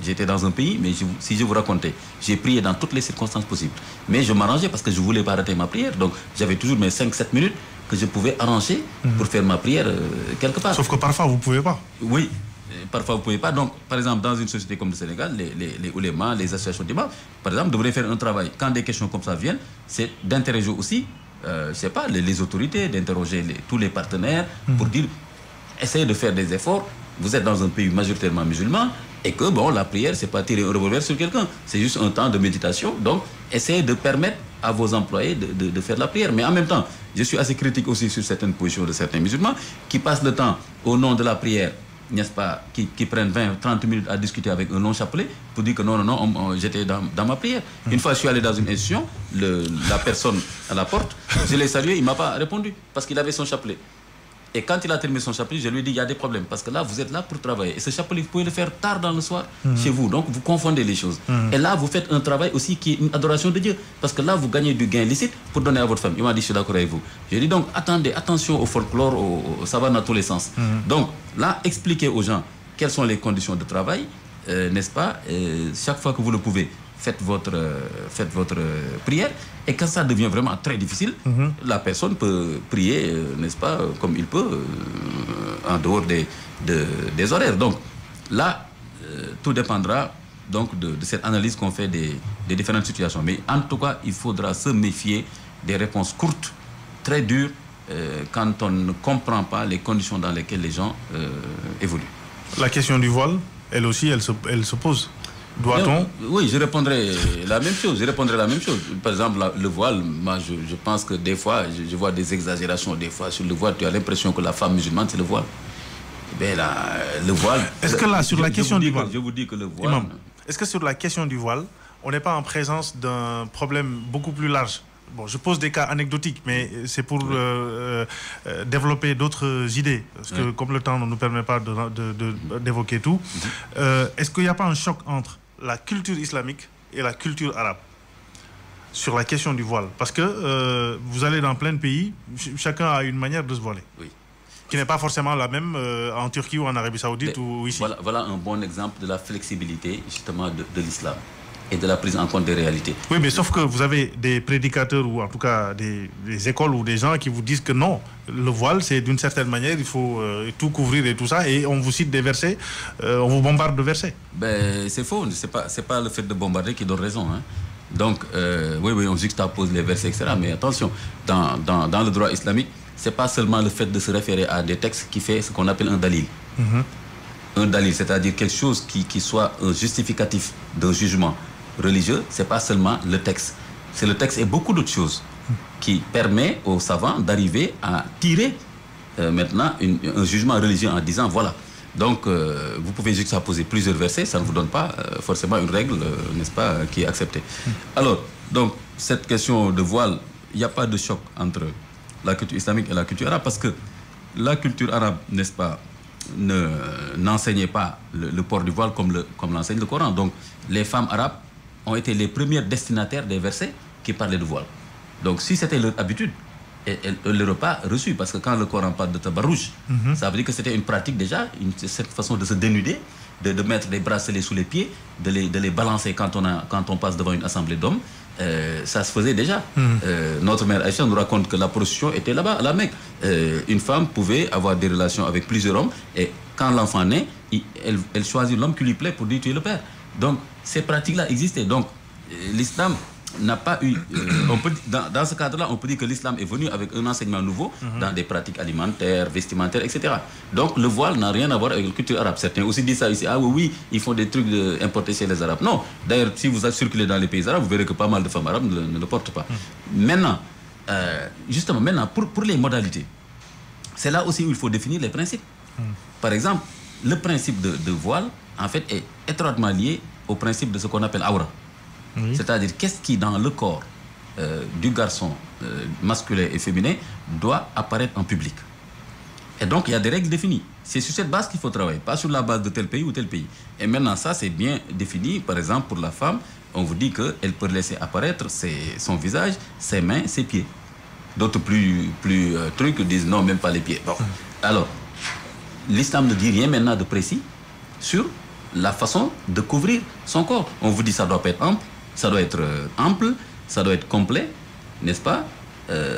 j'étais dans un pays, mais si je vous racontais, j'ai prié dans toutes les circonstances possibles. Mais je m'arrangeais parce que je ne voulais pas rater ma prière. Donc, j'avais toujours mes 5-7 minutes que je pouvais arranger pour faire ma prière quelque part. Sauf que parfois, vous ne pouvez pas. Oui, parfois, vous ne pouvez pas. Donc, par exemple, dans une société comme le Sénégal, les oulémas, les associations d'imams, par exemple, devraient faire un travail. Quand des questions comme ça viennent, c'est d'interroger aussi, je ne sais pas, les autorités, d'interroger tous les partenaires pour dire, essayez de faire des efforts. Vous êtes dans un pays majoritairement musulman et que, bon, la prière, c'est pas tirer un revolver sur quelqu'un. C'est juste un temps de méditation. Donc, essayez de permettre à vos employés de faire la prière. Mais en même temps, je suis assez critique aussi sur certaines positions de certains musulmans qui passent le temps au nom de la prière, n'est-ce pas, qui prennent 20-30 minutes à discuter avec un long chapelet pour dire que non, j'étais dans ma prière. Une fois, je suis allé dans une institution, la personne à la porte, je l'ai salué, il ne m'a pas répondu parce qu'il avait son chapelet. Et quand il a terminé son chapelet, je lui ai dit, il y a des problèmes. Parce que là, vous êtes là pour travailler. Et ce chapelet, vous pouvez le faire tard dans le soir chez vous. Donc, vous confondez les choses. Et là, vous faites un travail aussi qui est une adoration de Dieu. Parce que là, vous gagnez du gain licite pour donner à votre femme. Il m'a dit, je suis d'accord avec vous. Je lui ai dit, donc, attendez, attention au folklore, ça va dans tous les sens. Donc, là, expliquez aux gens quelles sont les conditions de travail, n'est-ce pas? Chaque fois que vous le pouvez, faites votre prière. Et quand ça devient vraiment très difficile, la personne peut prier, n'est-ce pas, comme il peut, en dehors des horaires. Donc là, tout dépendra donc de cette analyse qu'on fait des différentes situations. Mais en tout cas, il faudra se méfier des réponses courtes, très dures, quand on ne comprend pas les conditions dans lesquelles les gens évoluent. La question du voile, elle aussi, elle se pose. Doit-on? Oui, je répondrai la même chose. Par exemple, le voile, moi, je pense que des fois, je vois des exagérations. Des fois, sur le voile, tu as l'impression que la femme musulmane, c'est le voile. Ben là, le voile... Est-ce que là, sur la question du voile... Je vous dis que le voile... Imam, est-ce que sur la question du voile, on n'est pas en présence d'un problème beaucoup plus large? Bon, je pose des cas anecdotiques, mais c'est pour développer d'autres idées. Parce que comme le temps ne nous permet pas d'évoquer tout, est-ce qu'il n'y a pas un choc entre la culture islamique et la culture arabe sur la question du voile? Parce que vous allez dans plein de pays, chacun a une manière de se voiler. Oui. Qui n'est pas forcément la même en Turquie ou en Arabie Saoudite ou ici. Voilà un bon exemple de la flexibilité justement de l'islam. et de la prise en compte des réalités. Oui, mais sauf que vous avez des prédicateurs ou en tout cas des écoles ou des gens qui vous disent que non, le voile, c'est d'une certaine manière, il faut tout couvrir et tout ça, et on vous cite des versets, on vous bombarde de versets. Ben, c'est faux, c'est pas le fait de bombarder qui donne raison. Hein. Donc, oui, on juxtapose les versets, etc. Mais attention, dans le droit islamique, c'est pas seulement le fait de se référer à des textes qui fait ce qu'on appelle un dalil. Un dalil, c'est-à-dire quelque chose qui soit un justificatif d'un jugement religieux, c'est pas seulement le texte. C'est le texte et beaucoup d'autres choses qui permet aux savants d'arriver à tirer maintenant un jugement religieux en disant voilà. Donc, vous pouvez juxtaposer plusieurs versets, ça ne vous donne pas forcément une règle, n'est-ce pas, qui est acceptée. Alors, donc, cette question de voile, il n'y a pas de choc entre la culture islamique et la culture arabe, parce que la culture arabe, n'est-ce pas, n'enseignait pas le port du voile comme l'enseigne le Coran. Donc, les femmes arabes ont été les premières destinataires des versets qui parlaient de voile. Donc, si c'était leur habitude, elles ne l'auraient pas reçu, parce que quand le Coran parle de tabarrouj, ça veut dire que c'était une pratique déjà, cette façon de se dénuder, de mettre des bracelets sous les pieds, de les balancer quand on passe devant une assemblée d'hommes. Ça se faisait déjà. Notre mère Aïcha nous raconte que la prostitution était là-bas, à la Mecque. Une femme pouvait avoir des relations avec plusieurs hommes, et quand l'enfant naît, elle choisit l'homme qui lui plaît pour lui tuer le père. Donc, ces pratiques-là existaient. Donc, l'islam n'a pas eu... dans ce cadre-là, on peut dire que l'islam est venu avec un enseignement nouveau dans des pratiques alimentaires, vestimentaires, etc. Donc, le voile n'a rien à voir avec la culture arabe. Certains aussi disent ça ici. Ah oui, ils font des trucs importés chez les Arabes. Non. D'ailleurs, si vous circulez dans les pays arabes, vous verrez que pas mal de femmes arabes ne le portent pas. Maintenant, justement, pour les modalités, c'est là aussi où il faut définir les principes. Par exemple, le principe de voile, en fait, est étroitement lié au principe de ce qu'on appelle aura. C'est-à-dire, qu'est-ce qui, dans le corps du garçon masculin et féminin, doit apparaître en public. Et donc, il y a des règles définies. C'est sur cette base qu'il faut travailler, pas sur la base de tel pays ou tel pays. Et maintenant, ça, c'est bien défini. Par exemple, pour la femme, on vous dit qu'elle peut laisser apparaître son visage, ses mains, ses pieds. D'autres plus trucs disent non, même pas les pieds. Bon. Alors, l'islam ne dit rien maintenant de précis sur la façon de couvrir son corps. On vous dit ça doit pas être ample, ça doit être ample, ça doit être complet, n'est-ce pas?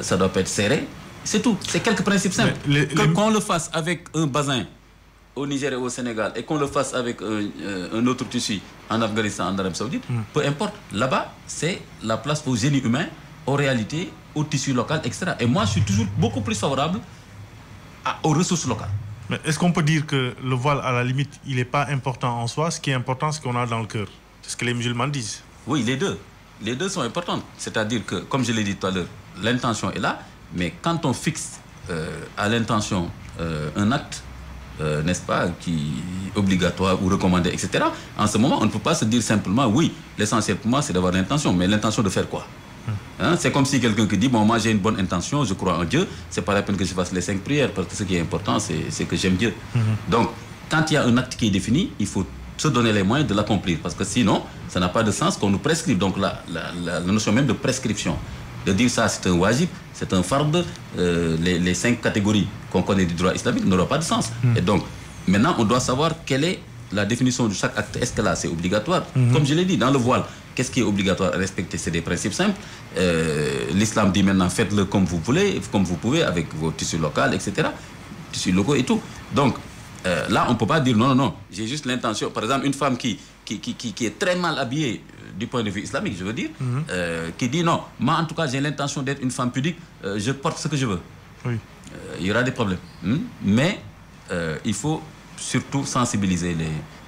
Ça doit pas être serré. C'est tout. C'est quelques principes simples. Qu'on le fasse avec un bazin au Niger et au Sénégal et qu'on le fasse avec un autre tissu en Afghanistan, en Arabie Saoudite, peu importe. Là-bas, c'est la place au génie humain, aux réalités, au tissu local, etc. Et moi, je suis toujours beaucoup plus favorable aux ressources locales. Mais est-ce qu'on peut dire que le voile, à la limite, il n'est pas important en soi? Ce qui est important, c'est ce qu'on a dans le cœur. C'est ce que les musulmans disent. Oui, les deux. Les deux sont importants. C'est-à-dire que, comme je l'ai dit tout à l'heure, l'intention est là, mais quand on fixe à l'intention un acte, n'est-ce pas, qui est obligatoire ou recommandé, etc., en ce moment, on ne peut pas se dire simplement, oui, l'essentiel pour moi, c'est d'avoir l'intention, mais l'intention de faire quoi? Hein? C'est comme si quelqu'un qui dit, bon, moi j'ai une bonne intention, je crois en Dieu, c'est pas la peine que je fasse les 5 prières, parce que ce qui est important, c'est que j'aime Dieu. Donc, quand il y a un acte qui est défini, il faut se donner les moyens de l'accomplir, parce que sinon, ça n'a pas de sens qu'on nous prescrive. Donc, la notion même de prescription, de dire ça, c'est un wajib, c'est un fard, les 5 catégories qu'on connaît du droit islamique n'aura pas de sens. Et donc, maintenant, on doit savoir quelle est la définition de chaque acte. Est-ce que là, c'est obligatoire? Comme je l'ai dit, dans le voile, qu'est-ce qui est obligatoire à respecter? C'est des principes simples. L'islam dit maintenant, faites-le comme vous voulez, comme vous pouvez, avec vos tissus locaux, etc. Tissus locaux et tout. Donc, là, on ne peut pas dire non, j'ai juste l'intention. Par exemple, une femme qui est très mal habillée du point de vue islamique, je veux dire, qui dit non, moi en tout cas, j'ai l'intention d'être une femme pudique, je porte ce que je veux. Oui. Il y aura des problèmes. Mais il faut surtout sensibiliser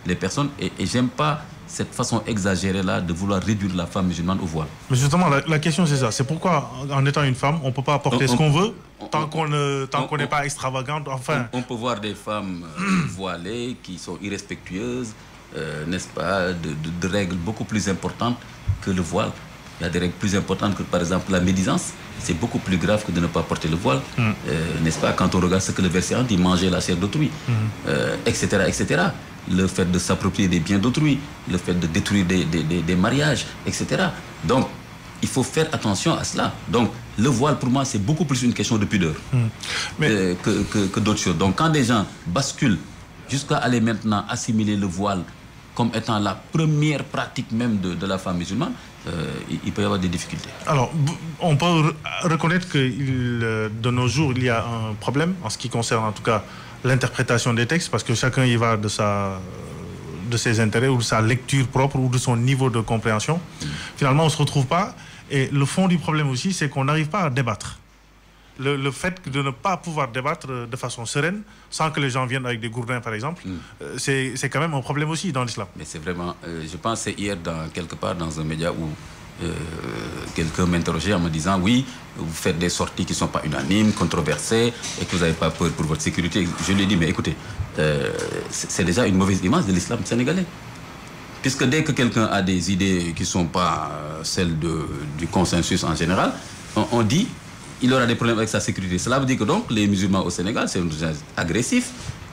les personnes et j'aime pas cette façon exagérée-là de vouloir réduire la femme musulmane au voile. Mais justement, la question c'est ça. C'est pourquoi, en étant une femme, on ne peut pas porter ce qu'on veut tant qu'on n'est pas extravagante. Enfin, on peut voir des femmes voilées qui sont irrespectueuses, n'est-ce pas, de règles beaucoup plus importantes que le voile. Il y a des règles plus importantes que, par exemple, la médisance. C'est beaucoup plus grave que de ne pas porter le voile. N'est-ce pas, quand on regarde ce que le verset dit, manger la chair d'autrui, etc., etc. Le fait de s'approprier des biens d'autrui, le fait de détruire des mariages, etc. Donc, il faut faire attention à cela. Donc, le voile, pour moi, c'est beaucoup plus une question de pudeur que d'autres choses. Donc, quand des gens basculent jusqu'à aller maintenant assimiler le voile comme étant la première pratique même de la femme musulmane, il peut y avoir des difficultés. Alors, on peut reconnaître que de nos jours, il y a un problème en ce qui concerne en tout cas l'interprétation des textes, parce que chacun y va de ses intérêts ou de sa lecture propre ou de son niveau de compréhension. Finalement, on ne se retrouve pas. Et le fond du problème aussi, c'est qu'on n'arrive pas à débattre. Le fait de ne pas pouvoir débattre de façon sereine, sans que les gens viennent avec des gourdins, par exemple, c'est quand même un problème aussi dans l'islam. Mais c'est vraiment... je pense que c'est hier, quelque part, dans un média où quelqu'un m'interrogeait en me disant « Oui, vous faites des sorties qui ne sont pas unanimes, controversées, et que vous n'avez pas peur pour votre sécurité. » Je lui ai dit « Mais écoutez, c'est déjà une mauvaise image de l'islam sénégalais. Puisque dès que quelqu'un a des idées qui ne sont pas celles du consensus en général, on dit il aura des problèmes avec sa sécurité. Cela veut dire que donc les musulmans au Sénégal, c'est un gens agressif,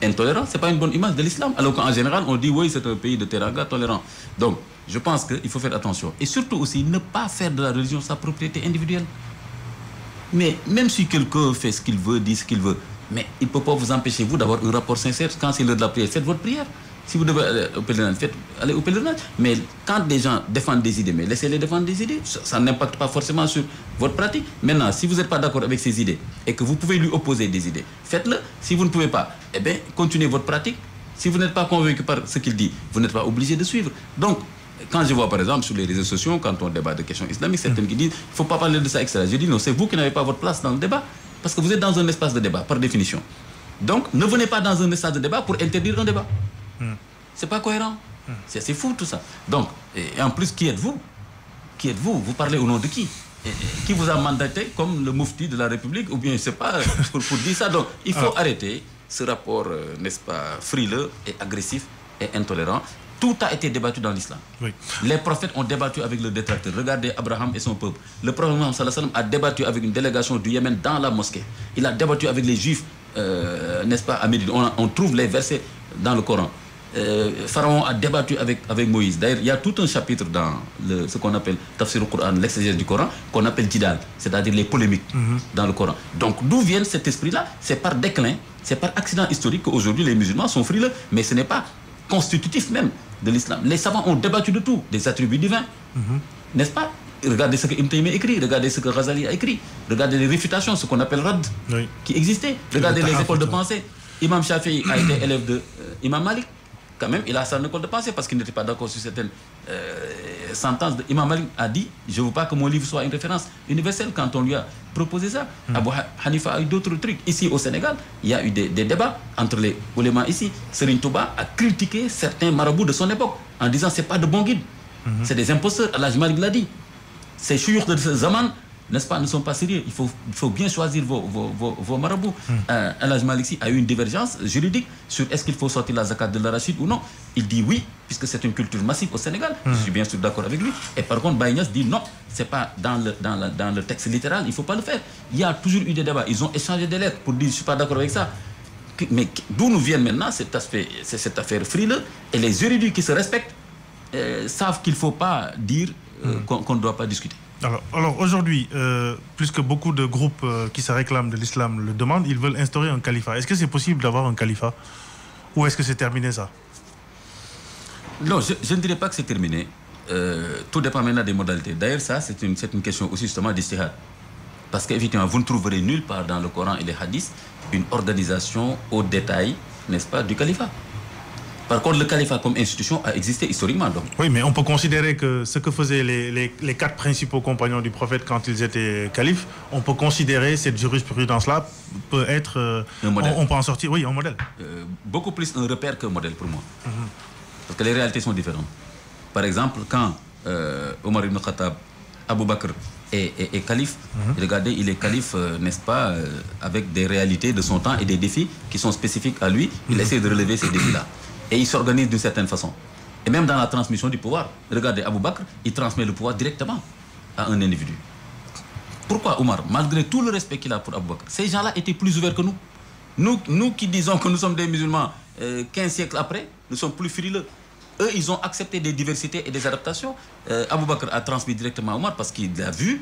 intolérant. Ce n'est pas une bonne image de l'islam. Alors qu'en général, on dit oui, c'est un pays de teranga tolérant. Donc, je pense qu'il faut faire attention. Et surtout aussi, ne pas faire de la religion sa propriété individuelle. Mais même si quelqu'un fait ce qu'il veut, dit ce qu'il veut, mais il ne peut pas vous empêcher, vous, d'avoir un rapport sincère. Quand c'est l'heure de la prière, faites votre prière. Si vous devez aller au pèlerinage, allez au pèlerinage. Mais quand des gens défendent des idées, mais laissez-les défendre des idées. Ça n'impacte pas forcément sur votre pratique. Maintenant, si vous n'êtes pas d'accord avec ces idées et que vous pouvez lui opposer des idées, faites-le. Si vous ne pouvez pas, eh bien, continuez votre pratique. Si vous n'êtes pas convaincu par ce qu'il dit, vous n'êtes pas obligé de suivre. Donc, quand je vois par exemple sur les réseaux sociaux, quand on débat de questions islamiques, certains qui disent il ne faut pas parler de ça, etc. Je dis non, c'est vous qui n'avez pas votre place dans le débat. Parce que vous êtes dans un espace de débat, par définition. Donc, ne venez pas dans un espace de débat pour interdire un débat. C'est pas cohérent. C'est fou tout ça. Donc, et en plus, qui êtes-vous? Qui êtes-vous? Vous parlez au nom de qui? Qui vous a mandaté comme le mufti de la République? Ou bien, je ne sais pas, pour dire ça. Donc, il faut arrêter ce rapport, n'est-ce pas, frileux et agressif et intolérant. Tout a été débattu dans l'islam. Oui. Les prophètes ont débattu avec le détracteur. Regardez Abraham et son peuple. Le prophète Mohammed sallallahu alayhi wa sallam a débattu avec une délégation du Yémen dans la mosquée. Il a débattu avec les Juifs, n'est-ce pas, à Médine. On trouve les versets dans le Coran. Pharaon a débattu avec Moïse. D'ailleurs, il y a tout un chapitre dans ce qu'on appelle Tafsir al-Qur'an, l'exégèse du Coran, qu'on appelle Jidal, c'est-à-dire les polémiques dans le Coran. Donc, d'où vient cet esprit-là? C'est par déclin, c'est par accident historique qu'aujourd'hui les musulmans sont frileux, mais ce n'est pas constitutif même de l'islam. Les savants ont débattu de tout, des attributs divins, n'est-ce pas? Regardez ce que Ibn Taymiyyah écrit, regardez ce que Ghazali a écrit, regardez les réfutations, ce qu'on appelle Rad, qui existaient, regardez les écoles de pensée. Imam Shafi'i a été élève de Imam Malik. Quand même, il a sa école de pensée parce qu'il n'était pas d'accord sur certaines sentences. Imam Malik a dit, je ne veux pas que mon livre soit une référence universelle quand on lui a proposé ça. Abu Hanifa a eu d'autres trucs. Ici au Sénégal, il y a eu des débats entre les oulémas ici. Serigne Touba a critiqué certains marabouts de son époque en disant c'est pas de bons guides. C'est des imposteurs. Allah Malik l'a dit. Ces chouyours de ce zaman, n'est-ce pas, ne sont pas sérieux. Il faut bien choisir vos marabouts. Allah Malik a eu une divergence juridique sur est-ce qu'il faut sortir la zakat de l'arachide ou non. Il dit oui, puisque c'est une culture massive au Sénégal. Je suis bien sûr d'accord avec lui. Et par contre, Baye Niass dit non, c'est pas dans le texte littéral, il ne faut pas le faire. Il y a toujours eu des débats. Ils ont échangé des lettres pour dire je ne suis pas d'accord avec ça. Mais d'où nous vient maintenant cet aspect, cette affaire frileuse? Et les juridiques qui se respectent savent qu'il ne faut pas dire qu'on ne doit pas discuter. Alors aujourd'hui, plus que beaucoup de groupes qui se réclament de l'islam le demandent, ils veulent instaurer un califat. Est-ce que c'est possible d'avoir un califat? Ou est-ce que c'est terminé ça? Non, je ne dirais pas que c'est terminé. Tout dépend maintenant des modalités. D'ailleurs, ça, c'est une question aussi justement d'ijtihad. Parce qu'effectivement, vous ne trouverez nulle part dans le Coran et les hadiths une organisation au détail, n'est-ce pas, du califat. Par contre, le califat comme institution a existé historiquement. Donc. Oui, mais on peut considérer que ce que faisaient les 4 principaux compagnons du prophète quand ils étaient califes, on peut considérer cette jurisprudence-là peut être... un modèle. On peut en sortir, oui, un modèle. Beaucoup plus un repère qu'un modèle pour moi. Parce que les réalités sont différentes. Par exemple, quand Omar ibn Khattab, Abu Bakr est calife, regardez, il est calife, n'est-ce pas, avec des réalités de son temps et des défis qui sont spécifiques à lui. Il essaie de relever ces défis-là. Et il s'organise d'une certaine façon. Et même dans la transmission du pouvoir, regardez, Abu Bakr, il transmet le pouvoir directement à un individu. Pourquoi Omar, malgré tout le respect qu'il a pour Abu Bakr, ces gens-là étaient plus ouverts que nous. Nous qui disons que nous sommes des musulmans 15 siècles après, nous sommes plus frileux. Eux, ils ont accepté des diversités et des adaptations. Abu Bakr a transmis directement à Omar parce qu'il a vu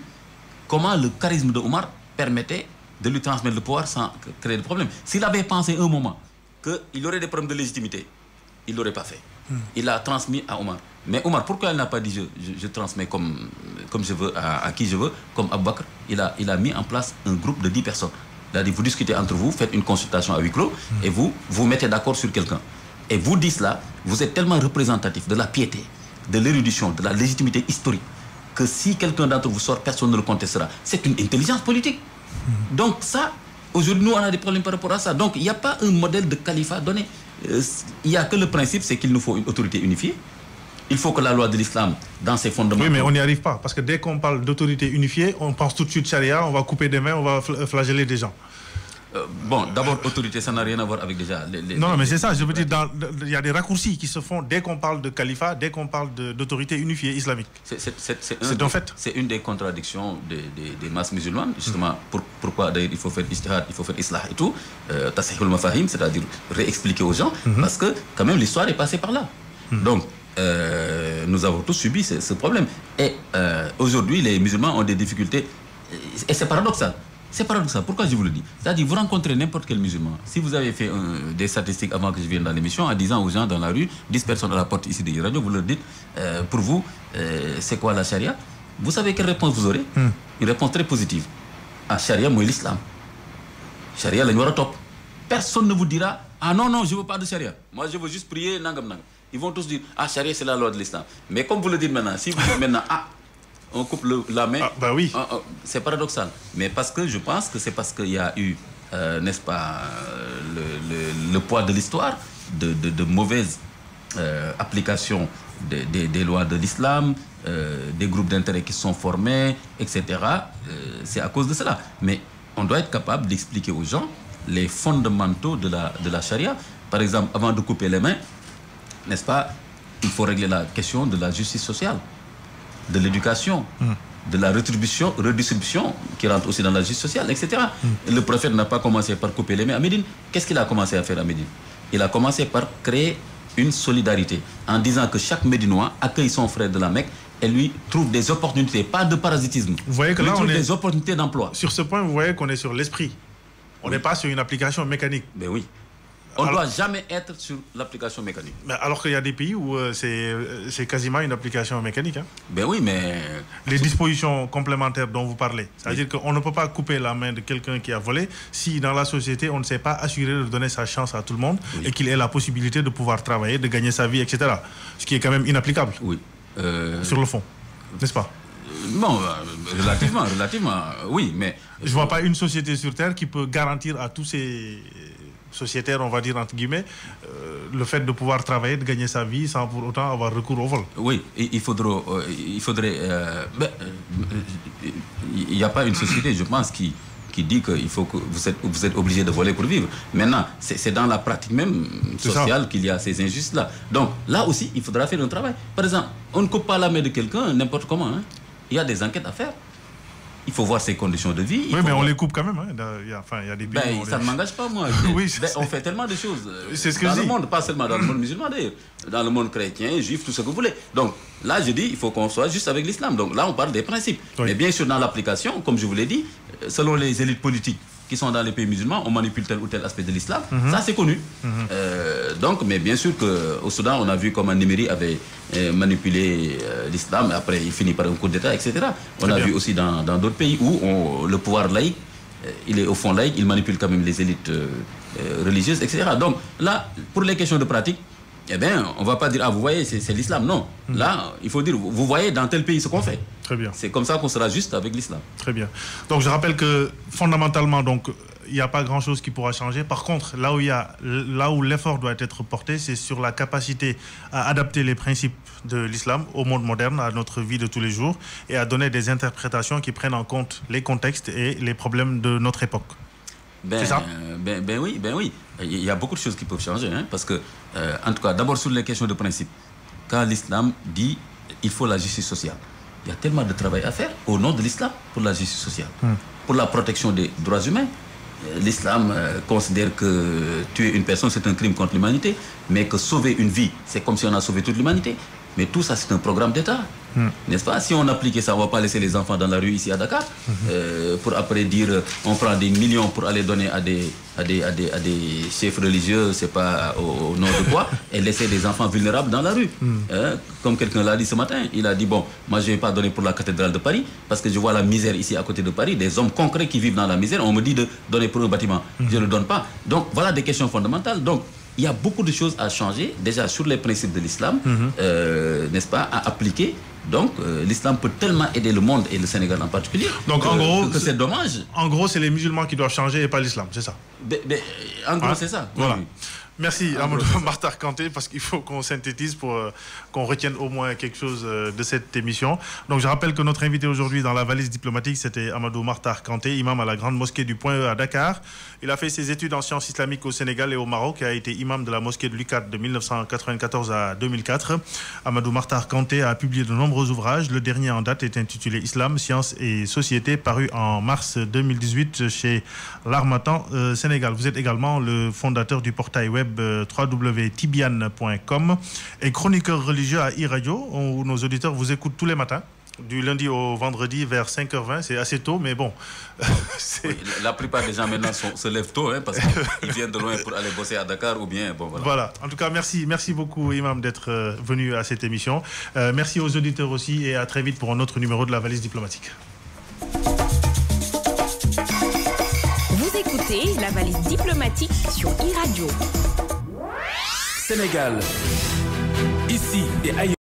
comment le charisme de Omar permettait de lui transmettre le pouvoir sans créer de problème. S'il avait pensé un moment qu'il aurait des problèmes de légitimité, il ne l'aurait pas fait. Il a transmis à Omar. Mais Omar, pourquoi il n'a pas dit je transmets comme je veux, à qui je veux, comme Abou Bakr? Il a mis en place un groupe de 10 personnes. Il a dit, vous discutez entre vous, faites une consultation à huis clos, et vous mettez d'accord sur quelqu'un. Et vous dites là, vous êtes tellement représentatif de la piété, de l'érudition, de la légitimité historique, que si quelqu'un d'entre vous sort, personne ne le contestera. C'est une intelligence politique. Donc ça, aujourd'hui, nous, on a des problèmes par rapport à ça. Donc, il n'y a pas un modèle de califat donné. Il n'y a que le principe, c'est qu'il nous faut une autorité unifiée. Il faut que la loi de l'islam, dans ses fondements... Oui, mais on n'y arrive pas. Parce que dès qu'on parle d'autorité unifiée, on pense tout de suite charia, on va couper des mains, on va flageller des gens. Bon, d'abord, autorité, ça n'a rien à voir avec déjà... Non, mais c'est ça. Je veux dire, il y a des raccourcis qui se font dès qu'on parle de califat, dès qu'on parle d'autorité unifiée islamique. C'est un fait. C'est une des contradictions des masses musulmanes. Justement, pourquoi d'ailleurs il faut faire ijtihad, il faut faire islah et tout. Tasihul mafahim, c'est-à-dire réexpliquer aux gens. Parce que, quand même, l'histoire est passée par là. Donc... nous avons tous subi ce problème. Et aujourd'hui, les musulmans ont des difficultés. Et c'est paradoxal. C'est paradoxal. Pourquoi je vous le dis? C'est-à-dire, vous rencontrez n'importe quel musulman. Si vous avez fait des statistiques avant que je vienne dans l'émission, en disant aux gens dans la rue, 10 personnes à la porte ici de radio, vous leur dites, pour vous, c'est quoi la charia? Vous savez quelle réponse vous aurez? Une réponse très positive. Ah, charia, moi, l'islam. Charia, la noire top. Personne ne vous dira, ah non, je ne veux pas de charia. Moi, je veux juste prier, nangam, nangam. Ils vont tous dire, ah, charia, c'est la loi de l'islam. Mais comme vous le dites maintenant, si vous dites maintenant, ah, on coupe la main, bah oui. C'est paradoxal. Mais parce que je pense que c'est parce qu'il y a eu, n'est-ce pas, le poids de l'histoire, de mauvaises applications des lois de l'islam, des groupes d'intérêt qui sont formés, etc. C'est à cause de cela. Mais on doit être capable d'expliquer aux gens les fondamentaux de la charia. Par exemple, avant de couper les mains, n'est-ce pas, il faut régler la question de la justice sociale, de l'éducation, de la redistribution qui rentre aussi dans la justice sociale, etc. Le prophète n'a pas commencé par couper les mains à Médine. Qu'est-ce qu'il a commencé à faire à Médine? Il a commencé par créer une solidarité en disant que chaque Médinois accueille son frère de la Mecque et lui trouve des opportunités, pas de parasitisme. Vous voyez que là, on trouve des opportunités d'emploi. Sur ce point, vous voyez qu'on est sur l'esprit. On n'est pas sur une application mécanique. Mais oui. On ne doit jamais être sur l'application mécanique. Mais alors qu'il y a des pays où c'est quasiment une application mécanique. Hein. Ben oui, mais... Les dispositions complémentaires dont vous parlez. C'est-à-dire qu'on ne peut pas couper la main de quelqu'un qui a volé si dans la société, on ne s'est pas assuré de donner sa chance à tout le monde et qu'il ait la possibilité de pouvoir travailler, de gagner sa vie, etc. Ce qui est quand même inapplicable. Oui. Sur le fond. N'est-ce pas? Bon, relativement, oui, mais... Je ne vois pas une société sur Terre qui peut garantir à tous ces sociétaires, on va dire entre guillemets, le fait de pouvoir travailler, de gagner sa vie sans pour autant avoir recours au vol. Oui, il faudrait... Il n'y a pas une société, je pense, qui dit qu'il faut que vous êtes obligé de voler pour vivre. Maintenant, c'est dans la pratique même sociale qu'il y a ces injustices-là. Donc, là aussi, il faudra faire un travail. Par exemple, on ne coupe pas la main de quelqu'un n'importe comment. Hein. Il y a des enquêtes à faire. Il faut voir ses conditions de vie. Oui, mais on les coupe quand même. Hein. Il y a des pays ça ne m'engage pas, moi. Oui, on fait tellement de choses. C'est ce que dans je le dis. monde, pas seulement dans le monde musulman d'ailleurs. Dans le monde chrétien, juif, tout ce que vous voulez. Donc là, je dis, il faut qu'on soit juste avec l'islam. Donc là, on parle des principes. Oui. Mais bien sûr, dans l'application, comme je vous l'ai dit, selon les élites politiques qui sont dans les pays musulmans, on manipule tel ou tel aspect de l'islam. Ça, c'est connu. Donc, mais bien sûr qu'au Soudan, on a vu comment Néméry avait manipulé l'islam. Après, il finit par un coup d'État, etc. On a vu aussi dans d'autres pays où le pouvoir laïque, il est au fond laïque, il manipule quand même les élites religieuses, etc. Donc, là, pour les questions de pratique, eh bien, on ne va pas dire, ah, vous voyez, c'est l'islam. Non. Là, il faut dire, vous voyez dans tel pays ce qu'on fait. Très bien. C'est comme ça qu'on sera juste avec l'islam. Très bien. Donc, je rappelle que, fondamentalement, donc, il n'y a pas grand-chose qui pourra changer. Par contre, là où l'effort doit être porté, c'est sur la capacité à adapter les principes de l'islam au monde moderne, à notre vie de tous les jours, et à donner des interprétations qui prennent en compte les contextes et les problèmes de notre époque. C'est ça? Ben oui. Il y a beaucoup de choses qui peuvent changer. Hein, parce que, en tout cas, d'abord sur les questions de principe, quand l'islam dit il faut la justice sociale, il y a tellement de travail à faire au nom de l'islam pour la justice sociale, pour la protection des droits humains. L'islam considère que tuer une personne, c'est un crime contre l'humanité, mais que sauver une vie, c'est comme si on a sauvé toute l'humanité. Mais tout ça, c'est un programme d'État. N'est-ce pas? Si on appliquait ça, on ne va pas laisser les enfants dans la rue ici à Dakar pour après dire on prend des millions pour aller donner à des chefs religieux, c'est pas au nom de quoi, et laisser des enfants vulnérables dans la rue. Comme quelqu'un l'a dit ce matin, il a dit bon, moi je ne vais pas donner pour la cathédrale de Paris parce que je vois la misère ici à côté de Paris, des hommes concrets qui vivent dans la misère, on me dit de donner pour un bâtiment. Je ne le donne pas. Donc voilà des questions fondamentales. Donc il y a beaucoup de choses à changer, déjà sur les principes de l'islam, n'est-ce pas, à appliquer. Donc, l'islam peut tellement aider le monde et le Sénégal en particulier. Donc, en gros, que c'est dommage. En gros, c'est les musulmans qui doivent changer et pas l'islam, c'est ça? En gros, c'est ça. Voilà. Oui. Merci Amadou Martar Kanté, parce qu'il faut qu'on synthétise pour qu'on retienne au moins quelque chose de cette émission. Donc je rappelle que notre invité aujourd'hui dans la valise diplomatique, c'était Amadou Martar Kanté, imam à la grande mosquée du Point E à Dakar. Il a fait ses études en sciences islamiques au Sénégal et au Maroc et a été imam de la mosquée de l'UCAD de 1994 à 2004. Amadou Martar Kanté a publié de nombreux ouvrages. Le dernier en date est intitulé Islam, Sciences et Société, paru en mars 2018 chez l'Harmattan Sénégal. Vous êtes également le fondateur du portail web www.tibian.com et chroniqueur religieux à iRadio, où nos auditeurs vous écoutent tous les matins, du lundi au vendredi vers 5h20. C'est assez tôt, mais bon. Oui, la plupart des gens maintenant se lèvent tôt, parce qu'ils viennent de loin pour aller bosser à Dakar ou bien... Bon, voilà. En tout cas, merci beaucoup, Imam, d'être venu à cette émission. Merci aux auditeurs aussi et à très vite pour un autre numéro de la valise diplomatique. Écoutez la valise diplomatique sur iRadio. Sénégal, ici et ailleurs.